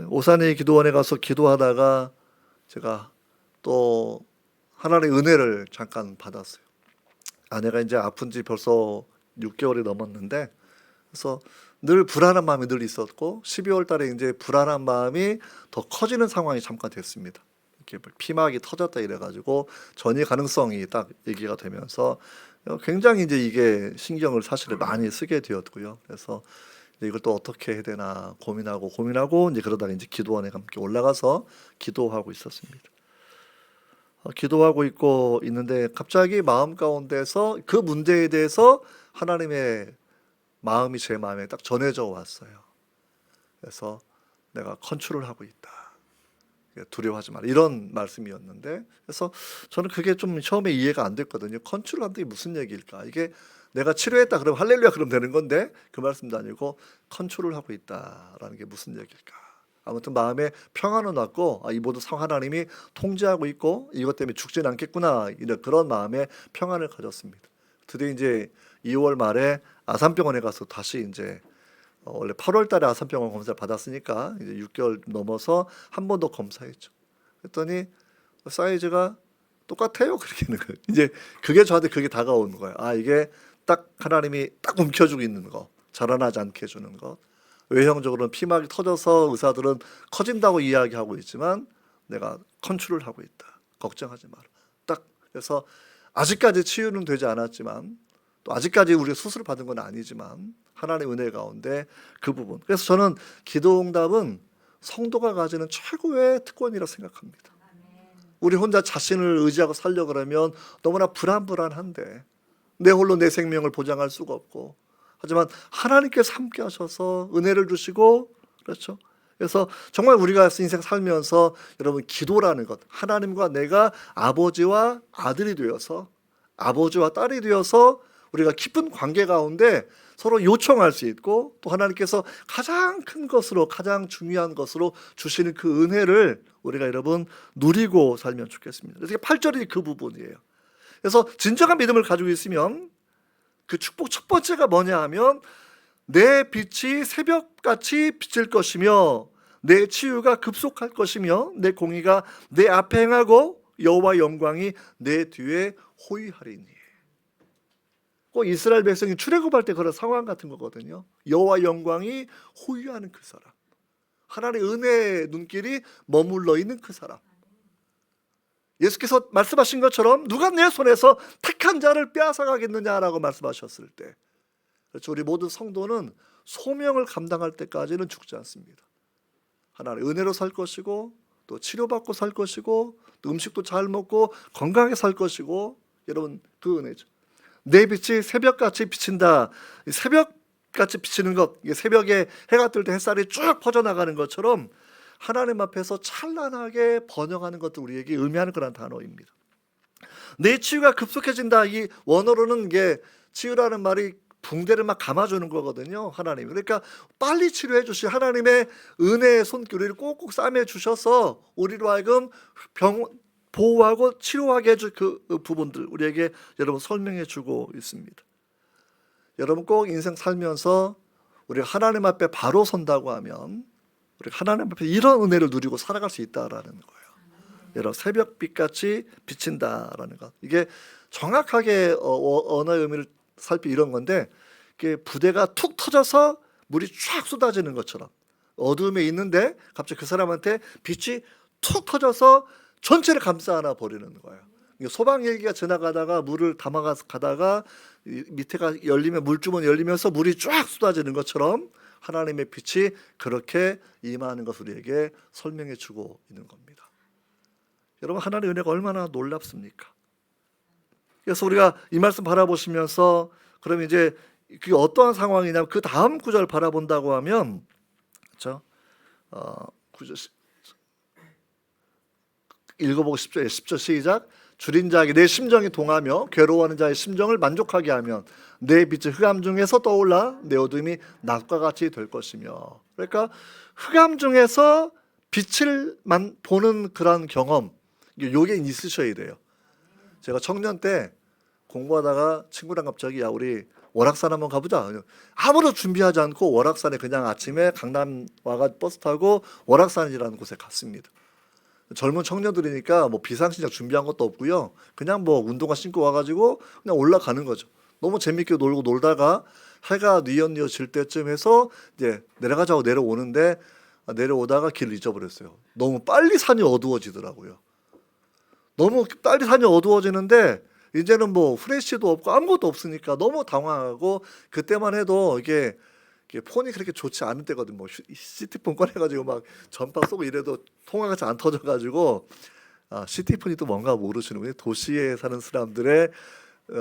오산의 기도원에 가서 기도하다가 제가 또 하나님의 은혜를 잠깐 받았어요. 아내가 이제 아픈 지 벌써 6개월이 넘었는데, 그래서 늘 불안한 마음이 늘 있었고 12월 달에 이제 불안한 마음이 더 커지는 상황이 잠깐 됐습니다. 이렇게 피막이 터졌다 이래가지고 전이 가능성이 딱 얘기가 되면서 굉장히 이제 이게 신경을 사실 많이 쓰게 되었고요. 그래서 이제 이걸 또 어떻게 해야 되나 고민하고 이제 그러다가 이제 기도원에 함께 올라가서 기도하고 있었습니다. 기도하고 있는데 갑자기 마음 가운데서 그 문제에 대해서 하나님의 마음이 제 마음에 딱 전해져 왔어요. 그래서 내가 컨트롤을 하고 있다. 두려워하지 마라. 이런 말씀이었는데, 그래서 저는 그게 좀 처음에 이해가 안 됐거든요. 컨트롤한다는 게 무슨 얘기일까? 이게 내가 치료했다 그러면 할렐루야 그러면 되는 건데 그 말씀도 아니고 컨트롤하고 있다라는 게 무슨 얘기일까? 아무튼 마음에 평안은 왔고 이 모든 상황 하나님이 통제하고 있고 이것 때문에 죽지는 않겠구나, 이런 그런 마음에 평안을 가졌습니다. 드디어 이제 2월 말에 아산병원에 가서 다시 이제 원래 8월 달에 아산병원 검사를 받았으니까 이제 6개월 넘어서 한 번 더 검사했죠. 그랬더니 사이즈가 똑같아요. 그렇게 있는 거예요. 이제 그게 저한테 그게 다가오는 거예요. 이게 딱 하나님이 딱 움켜쥐고 있는 거, 자라나지 않게 해주는 것. 외형적으로는 피막이 터져서 의사들은 커진다고 이야기하고 있지만 내가 컨트롤하고 있다. 걱정하지 마라. 딱 그래서 아직까지 치유는 되지 않았지만 또 아직까지 우리가 수술을 받은 건 아니지만 하나님의 은혜 가운데 그 부분. 그래서 저는 기도응답은 성도가 가지는 최고의 특권이라고 생각합니다. 우리 혼자 자신을 의지하고 살려고 그러면 너무나 불안한데 내 홀로 내 생명을 보장할 수가 없고, 하지만 하나님께서 함께 하셔서 은혜를 주시고, 그렇죠. 그래서 정말 우리가 인생 살면서 여러분 기도라는 것, 하나님과 내가 아버지와 아들이 되어서 아버지와 딸이 되어서 우리가 깊은 관계 가운데 서로 요청할 수 있고, 또 하나님께서 가장 큰 것으로 가장 중요한 것으로 주시는 그 은혜를 우리가 여러분 누리고 살면 좋겠습니다. 그래서 8절이 그 부분이에요. 그래서 진정한 믿음을 가지고 있으면 그 축복 첫 번째가 뭐냐 하면 내 빛이 새벽같이 비칠 것이며 내 치유가 급속할 것이며 내 공의가 내 앞에 행하고 여호와 영광이 내 뒤에 호위하리니. 꼭 이스라엘 백성이 출애굽할 때 그런 상황 같은 거거든요. 여호와 영광이 호위하는 그 사람, 하나님의 은혜의 눈길이 머물러 있는 그 사람. 예수께서 말씀하신 것처럼 누가 내 손에서 택한 자를 빼앗아가겠느냐라고 말씀하셨을 때, 그렇죠, 우리 모든 성도는 소명을 감당할 때까지는 죽지 않습니다. 하나님의 은혜로 살 것이고 또 치료받고 살 것이고 또 음식도 잘 먹고 건강하게 살 것이고, 여러분 그 은혜죠. 내 빛이 새벽같이 비친다. 새벽같이 비치는 것, 새벽에 해가 뜰 때 햇살이 쭉 퍼져나가는 것처럼 하나님 앞에서 찬란하게 번영하는 것도 우리에게 의미하는 그런 단어입니다. 내 치유가 급속해진다. 이 원어로는 이게 치유라는 말이 붕대를 막 감아주는 거거든요. 하나님. 그러니까 빨리 치료해 주시 하나님의 은혜의 손길을 꼭꼭 싸매 주셔서 우리로 하여금 보호하고 치료하게 해줄 그 부분들 우리에게 여러분 설명해 주고 있습니다. 여러분 꼭 인생 살면서 우리가 하나님 앞에 바로 선다고 하면 우리가 하나님 앞에 이런 은혜를 누리고 살아갈 수 있다라는 거예요. 여러분 새벽빛같이 비친다라는 것, 이게 정확하게 언어의 의미를 살피 이런 건데, 이게 부대가 툭 터져서 물이 쫙 쏟아지는 것처럼 어두움에 있는데 갑자기 그 사람한테 빛이 툭 터져서 전체를 감싸 안아 버리는 거예요. 소방헬기가 지나가다가 물을 담아가다가 밑에가 열리면 물주머니 열리면서 물이 쫙 쏟아지는 것처럼 하나님의 빛이 그렇게 임하는 것을 우리에게 설명해 주고 있는 겁니다. 여러분 하나님의 은혜가 얼마나 놀랍습니까? 그래서 우리가 이 말씀 바라보시면서 그러면 이제 그게 어떠한 상황이냐면 그 다음 구절 바라본다고 하면, 그렇죠? 읽어보고 싶죠. 10절 시작. 줄인 자에게 내 심정이 동하며 괴로워하는 자의 심정을 만족하게 하면 내 빛이 흑암 중에서 떠올라 내 어둠이 낮과 같이 될 것이며. 그러니까 흑암 중에서 빛을 보는 그런 경험, 요게 있으셔야 돼요. 제가 청년 때 공부하다가 친구랑 갑자기 야 우리 월악산 한번 가보자. 아무런 준비하지 않고 월악산에 그냥 아침에 강남 와가 버스 타고 월악산이라는 곳에 갔습니다. 젊은 청년들이니까 뭐 비상식량 준비한 것도 없고요. 그냥 뭐 운동화 신고 와가지고 그냥 올라가는 거죠. 너무 재밌게 놀고 놀다가 해가 뉘엿뉘엿 질 때쯤 해서 이제 내려가자고 내려오는데 내려오다가 길을 잊어버렸어요. 너무 빨리 산이 어두워지더라고요. 너무 빨리 산이 어두워지는데 이제는 뭐 후레쉬도 없고 아무것도 없으니까 너무 당황하고 그때만 해도 이게 폰이 그렇게 좋지 않은 때거든. 뭐 시티폰 꺼내가지고 막 전파 쏘고 이래도 통화가 잘 안 터져가지고 시티폰이 또 뭔가 모르시는군요. 도시에 사는 사람들의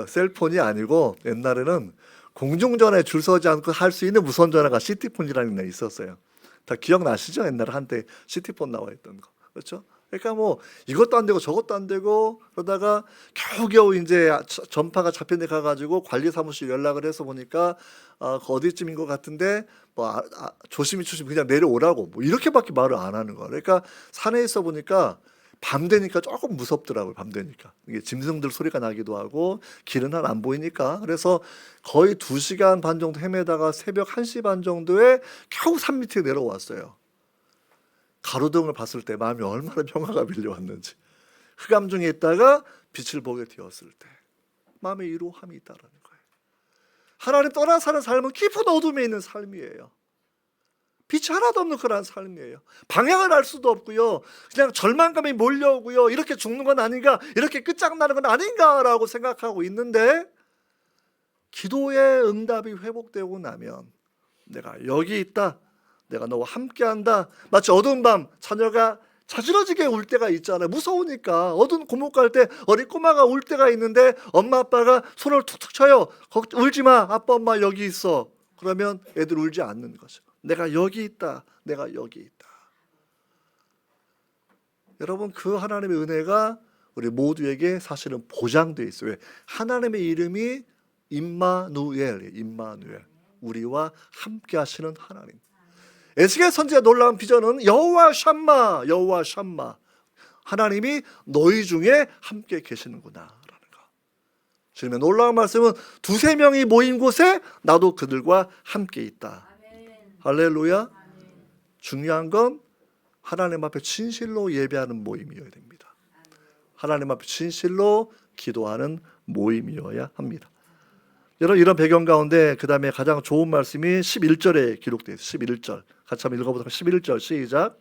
셀폰이 아니고 옛날에는 공중전화에 줄 서지 않고 할 수 있는 무선 전화가 시티폰이라는 게 있었어요. 다 기억나시죠? 옛날에 한때 시티폰 나와 있던 거. 그렇죠? 그러니까 뭐 이것도 안 되고 저것도 안 되고 그러다가 겨우겨우 이제 전파가 잡힌 데 가가지고 관리사무실 연락을 해서 보니까 어디쯤인 것 같은데 뭐 조심히 그냥 내려오라고 뭐 이렇게밖에 말을 안 하는 거야. 그러니까 산에 있어 보니까 밤 되니까 조금 무섭더라고요. 밤 되니까 이게 짐승들 소리가 나기도 하고 길은 잘 안 보이니까. 그래서 거의 2시간 반 정도 헤매다가 새벽 1시 반 정도에 겨우 산 밑에 내려왔어요. 가로등을 봤을 때 마음이 얼마나 평화가 밀려왔는지, 흑암 중에 있다가 빛을 보게 되었을 때 마음에 이로함이 있다라는 거예요. 하나님 떠나 사는 삶은 깊은 어둠에 있는 삶이에요. 빛이 하나도 없는 그런 삶이에요. 방향을 알 수도 없고요. 그냥 절망감이 몰려오고요. 이렇게 죽는 건 아닌가, 이렇게 끝장나는 건 아닌가라고 생각하고 있는데 기도의 응답이 회복되고 나면 내가 여기 있다, 내가 너와 함께한다. 마치 어두운 밤 자녀가 자지러지게 울 때가 있잖아요. 무서우니까 어두운 고목 갈 때 어린 꼬마가 울 때가 있는데 엄마 아빠가 손을 툭툭 쳐요. 울지 마, 아빠 엄마 여기 있어. 그러면 애들 울지 않는 거죠. 내가 여기 있다, 내가 여기 있다. 여러분, 그 하나님의 은혜가 우리 모두에게 사실은 보장되어 있어요. 왜? 하나님의 이름이 임마누엘이에요. 임마누엘, 우리와 함께 하시는 하나님. 에스겔 선지자 놀라운 비전은 여호와 샴마, 여호와 샴마, 하나님이 너희 중에 함께 계시는구나 라는 거. 주님의 놀라운 말씀은 2-3명이 모인 곳에 나도 그들과 함께 있다. 할렐루야. 중요한 건 하나님 앞에 진실로 예배하는 모임이어야 됩니다. 하나님 앞에 진실로 기도하는 모임이어야 합니다. 여러분, 이런 배경 가운데 그 다음에 가장 좋은 말씀이 11절에 기록되어 있어요. 11절 같이 한번 읽어보도록. 11절 시작.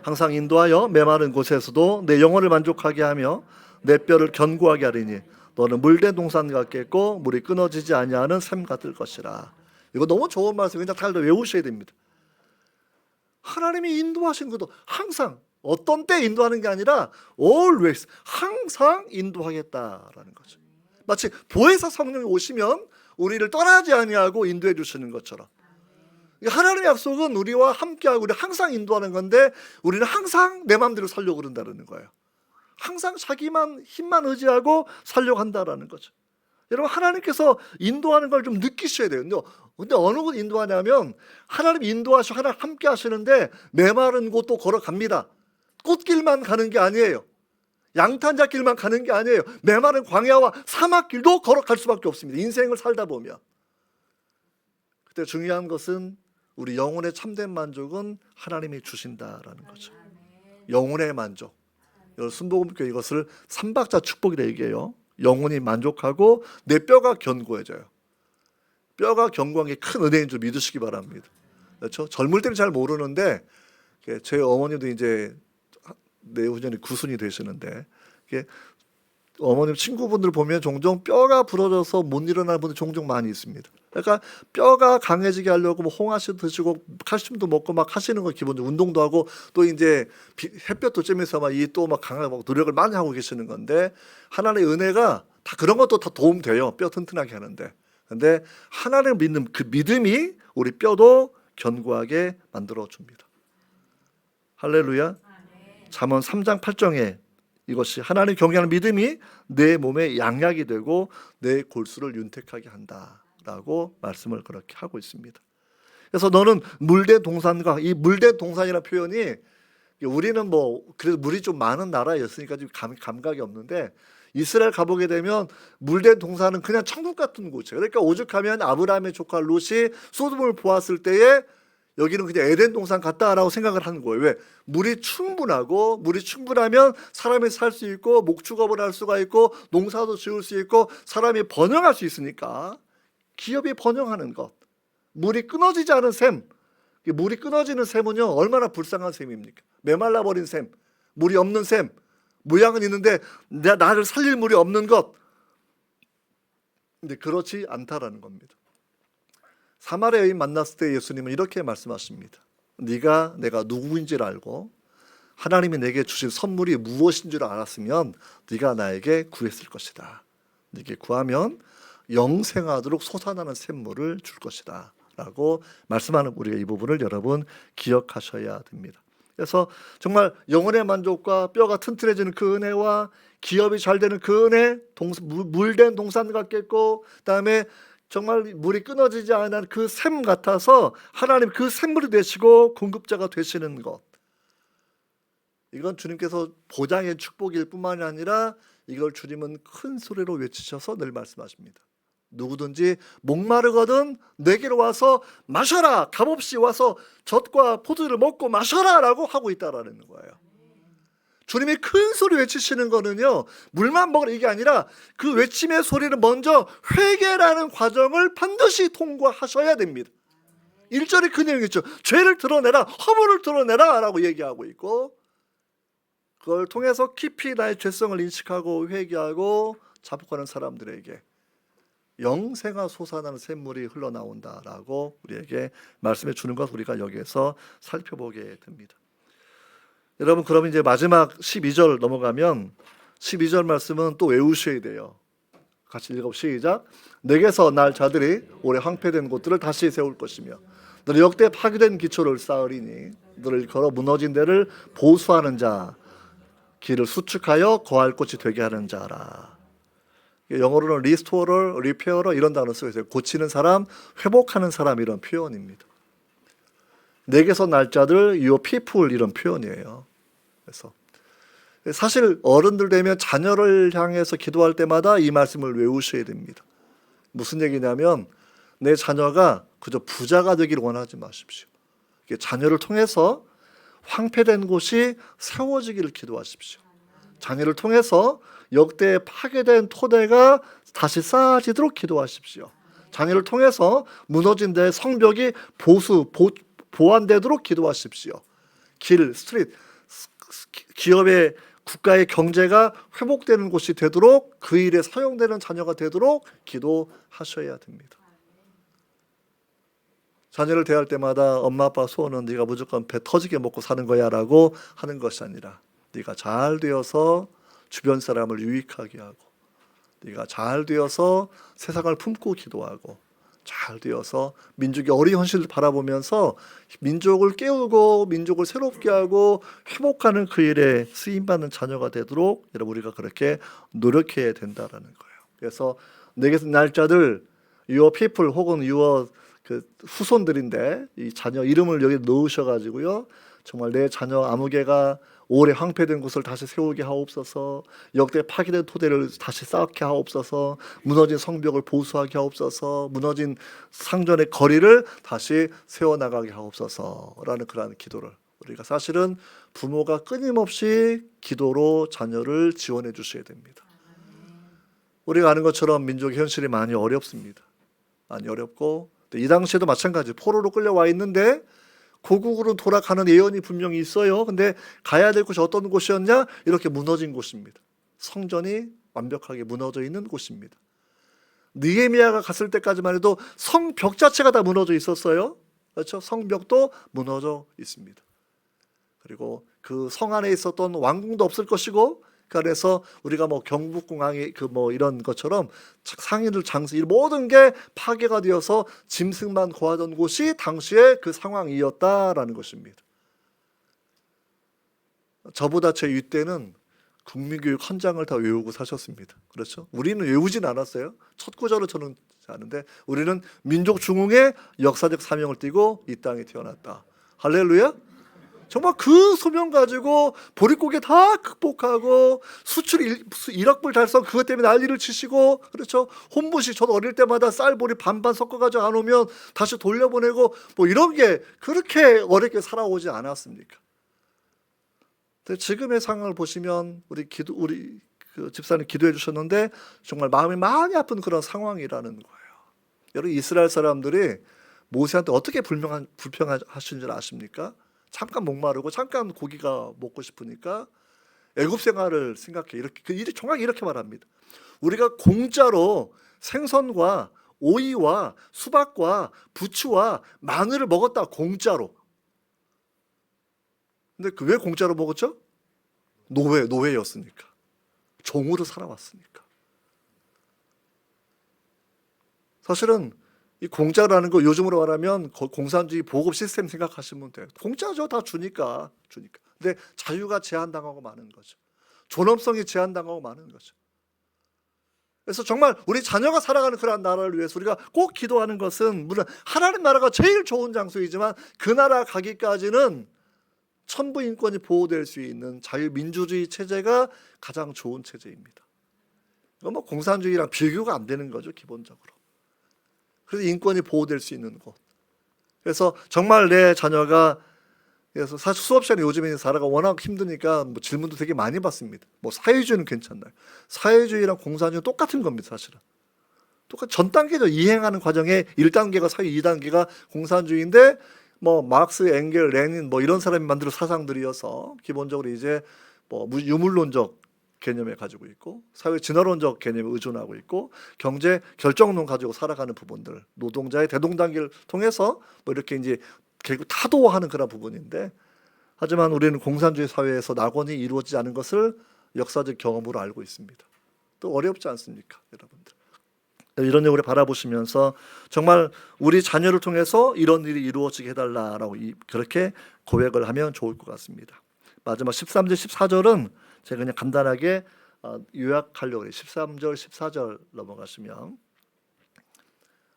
항상 인도하여 메마른 곳에서도 내 영혼을 만족하게 하며 내 뼈를 견고하게 하리니 너는 물된 동산 같겠고 물이 끊어지지 아니하는 샘 같을 것이라. 이거 너무 좋은 말씀이에요. 그냥 다 외우셔야 됩니다. 하나님이 인도하신 것도 항상, 어떤 때 인도하는 게 아니라 always, 항상 인도하겠다라는 거죠. 마치 보혜사 성령이 오시면 우리를 떠나지 아니하고 인도해 주시는 것처럼, 하나님의 약속은 우리와 함께하고 우리 항상 인도하는 건데 우리는 항상 내 마음대로 살려고 그런다는 거예요. 항상 자기만 힘만 의지하고 살려고 한다라는 거죠. 여러분, 하나님께서 인도하는 걸 좀 느끼셔야 돼요. 근데 어느 곳 인도하냐면 하나님 인도하시고 하나님 함께 하시는데 메마른 곳도 걸어갑니다. 꽃길만 가는 게 아니에요. 양탄자길만 가는 게 아니에요. 메마른 광야와 사막길도 걸어갈 수밖에 없습니다. 인생을 살다 보면. 그때 중요한 것은 우리 영혼의 참된 만족은 하나님이 주신다라는 거죠. 영혼의 만족. 순복음교회 이것을 삼박자 축복이라 얘기해요. 영혼이 만족하고 내 뼈가 견고해져요. 뼈가 견고한 게 큰 은혜인 줄 믿으시기 바랍니다. 그렇죠? 젊을 때는 잘 모르는데 제 어머니도 이제 내후년에 9순이 되시는데 어머님 친구분들 보면 종종 뼈가 부러져서 못 일어나는 분들 종종 많이 있습니다. 그러니까 뼈가 강해지게 하려고 뭐 홍화씨 드시고 칼슘도 먹고 막 하시는 거, 기본적으로 운동도 하고 또 이제 햇볕도 쬐면서 막 이 또 막 강하게 노력을 많이 하고 계시는 건데, 하나님의 은혜가 다 그런 것도 다 도움 돼요. 뼈 튼튼하게 하는데. 근데 하나님을 믿는 그 믿음이 우리 뼈도 견고하게 만들어 줍니다. 할렐루야. 잠언 3장 8절에 이것이 하나님 경외하는 믿음이 내 몸에 양약이 되고 내 골수를 윤택하게 한다라고 말씀을 그렇게 하고 있습니다. 그래서 너는 물된 동산과, 이 물된 동산이라는 표현이, 우리는 뭐 그래도 물이 좀 많은 나라였으니까 좀 감각이 없는데, 이스라엘 가보게 되면 물된 동산은 그냥 천국 같은 곳이에요. 그러니까 오죽하면 아브라함의 조카 롯이 소돔을 보았을 때에 여기는 그냥 에덴 동산 같다라고 생각을 하는 거예요. 왜? 물이 충분하고, 물이 충분하면 사람이 살 수 있고 목축업을 할 수가 있고 농사도 지을 수 있고 사람이 번영할 수 있으니까, 기업이 번영하는 것, 물이 끊어지지 않은 샘. 물이 끊어지는 샘은요 얼마나 불쌍한 샘입니까? 메말라버린 샘, 물이 없는 샘, 모양은 있는데 나를 살릴 물이 없는 것. 근데 그렇지 않다라는 겁니다. 사마리아 여인 만났을 때 예수님은 이렇게 말씀하십니다. 네가 내가 누구인지를 알고 하나님이 내게 주신 선물이 무엇인 줄 알았으면 네가 나에게 구했을 것이다. 네게 구하면 영생하도록 솟아나는 샘물을 줄 것이다 라고 말씀하는, 우리가 이 부분을 여러분 기억하셔야 됩니다. 그래서 정말 영혼의 만족과 뼈가 튼튼해지는 그 은혜와 기업이 잘 되는 그 은혜, 물된 동산 같겠고, 그다음에 정말 물이 끊어지지 않은 그 샘 같아서 하나님 그 샘물이 되시고 공급자가 되시는 것, 이건 주님께서 보장의 축복일 뿐만이 아니라 이걸 주님은 큰 소리로 외치셔서 늘 말씀하십니다. 누구든지 목마르거든 내게로 와서 마셔라. 값없이 와서 젖과 포도주를 먹고 마셔라 라고 하고 있다라는 거예요. 주님이 큰 소리 외치시는 거는요, 물만 먹으라 이게 아니라 그 외침의 소리는 먼저 회개라는 과정을 반드시 통과하셔야 됩니다. 1절에 그 내용이 있죠. 죄를 드러내라, 허물을 드러내라 라고 얘기하고 있고, 그걸 통해서 깊이 나의 죄성을 인식하고 회개하고 자복하는 사람들에게 영생아 솟아나는 샘물이 흘러나온다라고 우리에게 말씀해 주는 것, 우리가 여기에서 살펴보게 됩니다. 여러분, 그러면 이제 마지막 12절 넘어가면 12절 말씀은 또 외우셔야 돼요. 같이 읽어보시죠. 시작. 내게서 날 자들이 오래 황폐된 곳들을 다시 세울 것이며 너를 역대 파괴된 기초를 쌓으리니 너를 걸어 무너진 데를 보수하는 자, 길을 수축하여 거할 곳이 되게 하는 자라. 영어로는 리스토어러, 리페어러 이런 단어 쓰고 있어요. 고치는 사람, 회복하는 사람, 이런 표현입니다. 내게서 날 자들, your people 이런 표현이에요. 그래서 사실 어른들 되면 자녀를 향해서 기도할 때마다 이 말씀을 외우셔야 됩니다. 무슨 얘기냐면 내 자녀가 그저 부자가 되기를 원하지 마십시오. 자녀를 통해서 황폐된 곳이 세워지기를 기도하십시오. 자녀를 통해서 역대 파괴된 토대가 다시 쌓아지도록 기도하십시오. 자녀를 통해서 무너진 데 성벽이 보완되도록 기도하십시오. 길, 스트릿, 기업의, 국가의 경제가 회복되는 곳이 되도록, 그 일에 사용되는 자녀가 되도록 기도하셔야 됩니다. 자녀를 대할 때마다 엄마 아빠 소원은 네가 무조건 배 터지게 먹고 사는 거야 라고 하는 것이 아니라, 네가 잘 되어서 주변 사람을 유익하게 하고, 네가 잘 되어서 세상을 품고 기도하고, 잘 되어서 민족의 어린 현실을 바라보면서 민족을 깨우고 민족을 새롭게 하고 회복하는 그 일에 쓰임받는 자녀가 되도록 여러분 우리가 그렇게 노력해야 된다라는 거예요. 그래서 내게서 날짜들 your people 혹은 your 그 후손들인데 이 자녀 이름을 여기 넣으셔가지고요, 정말 내 자녀 아무개가 오래 황폐된 곳을 다시 세우게 하옵소서, 역대 파괴된 토대를 다시 쌓게 하옵소서, 무너진 성벽을 보수하게 하옵소서, 무너진 상전의 거리를 다시 세워나가게 하옵소서라는 그러한 기도를, 우리가 사실은 부모가 끊임없이 기도로 자녀를 지원해 주셔야 됩니다. 우리가 아는 것처럼 민족의 현실이 많이 어렵습니다. 많이 어렵고, 이 당시에도 마찬가지, 포로로 끌려와 있는데 고국으로 돌아가는 예언이 분명히 있어요. 근데 가야 될 곳이 어떤 곳이었냐? 이렇게 무너진 곳입니다. 성전이 완벽하게 무너져 있는 곳입니다. 느헤미야가 갔을 때까지만 해도 성벽 자체가 다 무너져 있었어요. 그렇죠? 성벽도 무너져 있습니다. 그리고 그 성 안에 있었던 왕궁도 없을 것이고, 그 안에서 우리가 뭐 경복궁항이 그 뭐 이런 것처럼 상인들 장수 이 모든 게 파괴가 되어서 짐승만 거하던 곳이 당시에 그 상황이었다라는 것입니다. 저보다 제 윗대는 국민교육 헌장을 다 외우고 사셨습니다. 그렇죠? 우리는 외우진 않았어요. 첫 구절을 저는 아는데 우리는 민족 중흥의 역사적 사명을 띠고 이 땅에 태어났다. 할렐루야. 정말 그 소명 가지고 보릿고개 다 극복하고 수출 1억 불 달성 그것 때문에 난리를 치시고, 그렇죠? 혼부시 저도 어릴 때마다 쌀보리 반반 섞어가지고 안 오면 다시 돌려보내고 뭐 이런 게 그렇게 어렵게 살아오지 않았습니까? 근데 지금의 상황을 보시면 우리 그 집사님 기도해 주셨는데 정말 마음이 많이 아픈 그런 상황이라는 거예요. 여러분, 이스라엘 사람들이 모세한테 어떻게 불평하신 줄 아십니까? 잠깐 목마르고 잠깐 고기가 먹고 싶으니까 애굽 생활을 생각해. 이렇게 정확히 이렇게 말합니다. 우리가 공짜로 생선과 오이와 수박과 부추와 마늘을 먹었다. 공짜로. 근데 왜 공짜로 먹었죠? 노예였으니까. 종으로 살아왔으니까. 사실은 이 공짜라는 거 요즘으로 말하면 공산주의 보급 시스템 생각하시면 돼요. 공짜죠. 다 주니까. 근데 자유가 제한당하고 마는 거죠. 존엄성이 제한당하고 마는 거죠. 그래서 정말 우리 자녀가 살아가는 그런 나라를 위해서 우리가 꼭 기도하는 것은, 물론 하나님 나라가 제일 좋은 장소이지만 그 나라 가기까지는 천부 인권이 보호될 수 있는 자유민주주의 체제가 가장 좋은 체제입니다. 이건 뭐 공산주의랑 비교가 안 되는 거죠, 기본적으로. 그래서 인권이 보호될 수 있는 곳. 그래서 정말 내 자녀가, 그래서 사실 수업 시간에 요즘에 살아가 워낙 힘드니까 뭐 질문도 되게 많이 받습니다. 뭐 사회주의는 괜찮나요? 사회주의랑 공산주의는 똑같은 겁니다, 사실은. 전 단계죠. 이행하는 과정에 1단계가 사회, 2단계가 공산주의인데, 뭐 마르크스, 엥겔, 레닌 뭐 이런 사람이 만든 사상들이어서 기본적으로 이제 뭐 유물론적 개념에 가지고 있고, 사회 진화론적 개념에 의존하고 있고, 경제 결정론 가지고 살아가는 부분들, 노동자의 대동단계를 통해서 뭐 이렇게 이제 결국 타도하는 그런 부분인데, 하지만 우리는 공산주의 사회에서 낙원이 이루어지지 않은 것을 역사적 경험으로 알고 있습니다. 또 어렵지 않습니까, 여러분들? 이런 일을 바라보시면서 정말 우리 자녀를 통해서 이런 일이 이루어지게 해달라라고 그렇게 고백을 하면 좋을 것 같습니다. 마지막 13절, 14절은 제가 그냥 간단하게 요약하려고 해요. 13절, 14절 넘어가시면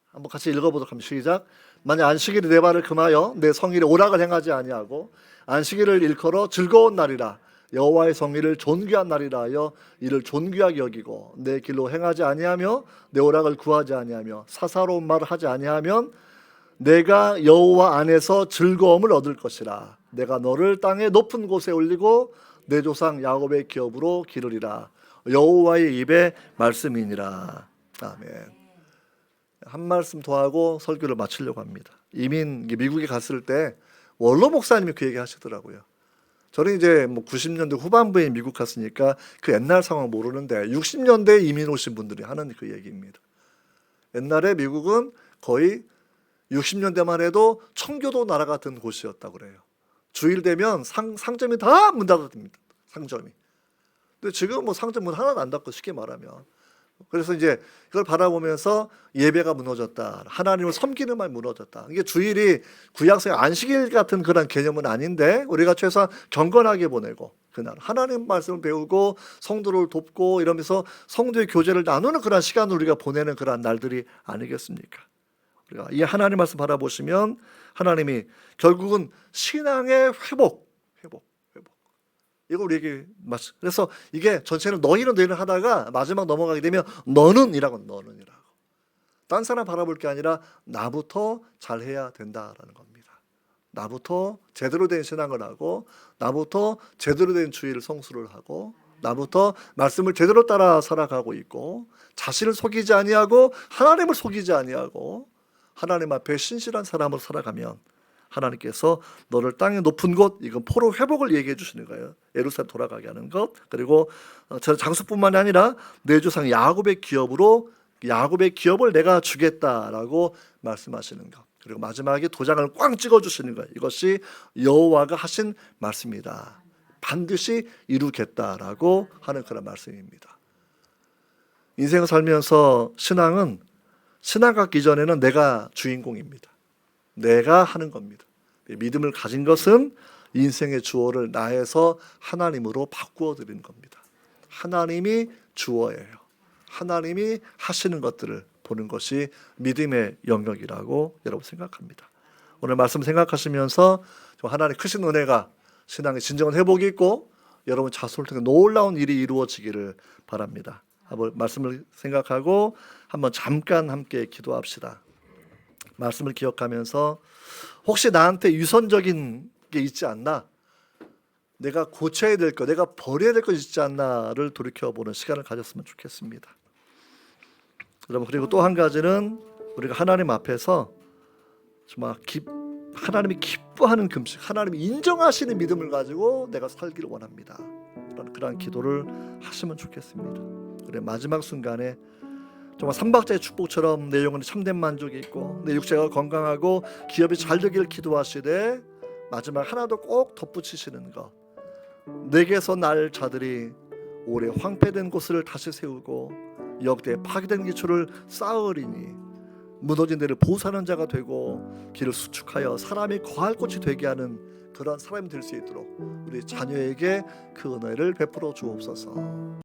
한번 같이 읽어보도록 합니다. 시작. 만약 안식일에 내 발을 금하여 내 성일에 오락을 행하지 아니하고 안식일을 일컬어 즐거운 날이라 여호와의 성일을 존귀한 날이라 하여 이를 존귀하게 여기고 내 길로 행하지 아니하며 내 오락을 구하지 아니하며 사사로운 말을 하지 아니하면 내가 여호와 안에서 즐거움을 얻을 것이라. 내가 너를 땅의 높은 곳에 올리고 내 조상 야곱의 기업으로 기르리라. 여호와의 입의 말씀이니라. 아멘. 한 말씀 더 하고 설교를 마치려고 합니다. 이민 미국에 갔을 때 원로 목사님이 그 얘기 하시더라고요. 저는 이제 뭐 90년대 후반부에 미국 갔으니까 그 옛날 상황 모르는데 60년대에 이민 오신 분들이 하는 그 얘기입니다. 옛날에 미국은 거의 60년대만 해도 청교도 나라 같은 곳이었다고 그래요. 주일 되면 상점이 다 문 닫았답니다. 상점이. 근데 지금 뭐 상점 문 하나도 안 닫고, 쉽게 말하면. 그래서 이제 그걸 바라보면서 예배가 무너졌다. 하나님을 섬기는 말 무너졌다. 이게 주일이 구약성의 안식일 같은 그런 개념은 아닌데 우리가 최소한 경건하게 보내고 그날 하나님 말씀을 배우고 성도를 돕고 이러면서 성도의 교제를 나누는 그런 시간을 우리가 보내는 그런 날들이 아니겠습니까? 우리가 이 하나님 말씀 바라보시면 하나님이 결국은 신앙의 회복. 이걸 우리에게 그래서 이게 전체는 너희는 하다가 마지막 넘어가게 되면 너는이라고. 딴 사람 바라볼 게 아니라 나부터 잘해야 된다라는 겁니다. 나부터 제대로 된 신앙을 하고, 나부터 제대로 된 주의를 성수를 하고, 나부터 말씀을 제대로 따라 살아가고 있고, 자신을 속이지 아니하고 하나님을 속이지 아니하고 하나님 앞에 신실한 사람으로 살아가면 하나님께서 너를 땅의 높은 곳, 이건 포로 회복을 얘기해 주시는 거예요. 예루살렘 돌아가게 하는 것. 그리고 저 장수뿐만이 아니라 내 조상 야곱의 기업을 내가 주겠다라고 말씀하시는 것. 그리고 마지막에 도장을 꽝 찍어 주시는 거예요. 이것이 여호와가 하신 말씀이다. 반드시 이루겠다라고 하는 그런 말씀입니다. 인생을 살면서 신앙은 신앙 갖기 전에는 내가 주인공입니다. 내가 하는 겁니다. 믿음을 가진 것은 인생의 주어를 나에서 하나님으로 바꾸어 드리는 겁니다. 하나님이 주어예요. 하나님이 하시는 것들을 보는 것이 믿음의 영역이라고 여러분 생각합니다. 오늘 말씀 생각하시면서 좀 하나님의 크신 은혜가 신앙의 진정한 회복이 있고 여러분 자손을 통해 놀라운 일이 이루어지기를 바랍니다. 한번 말씀을 생각하고 한번 잠깐 함께 기도합시다. 말씀을 기억하면서 혹시 나한테 유선적인 게 있지 않나? 내가 고쳐야 될 것, 내가 버려야 될 것이 있지 않나를 돌이켜보는 시간을 가졌으면 좋겠습니다. 여러분, 그리고 또 한 가지는 우리가 하나님 앞에서 정말 하나님이 기뻐하는 금식, 하나님이 인정하시는 믿음을 가지고 내가 살기를 원합니다. 그런 기도를 하시면 좋겠습니다. 우리 마지막 순간에 정말 삼박자의 축복처럼 내 영혼에 참된 만족이 있고 내 육체가 건강하고 기업이 잘 되기를 기도하시되 마지막 하나도 꼭 덧붙이시는 것, 내게서 날 자들이 오래 황폐된 곳을 다시 세우고 역대 파괴된 기초를 쌓으리니 무너진 데를 보수하는 자가 되고 길을 수축하여 사람이 거할 곳이 되게 하는 그런 사람이 될 수 있도록 우리 자녀에게 그 은혜를 베풀어 주옵소서.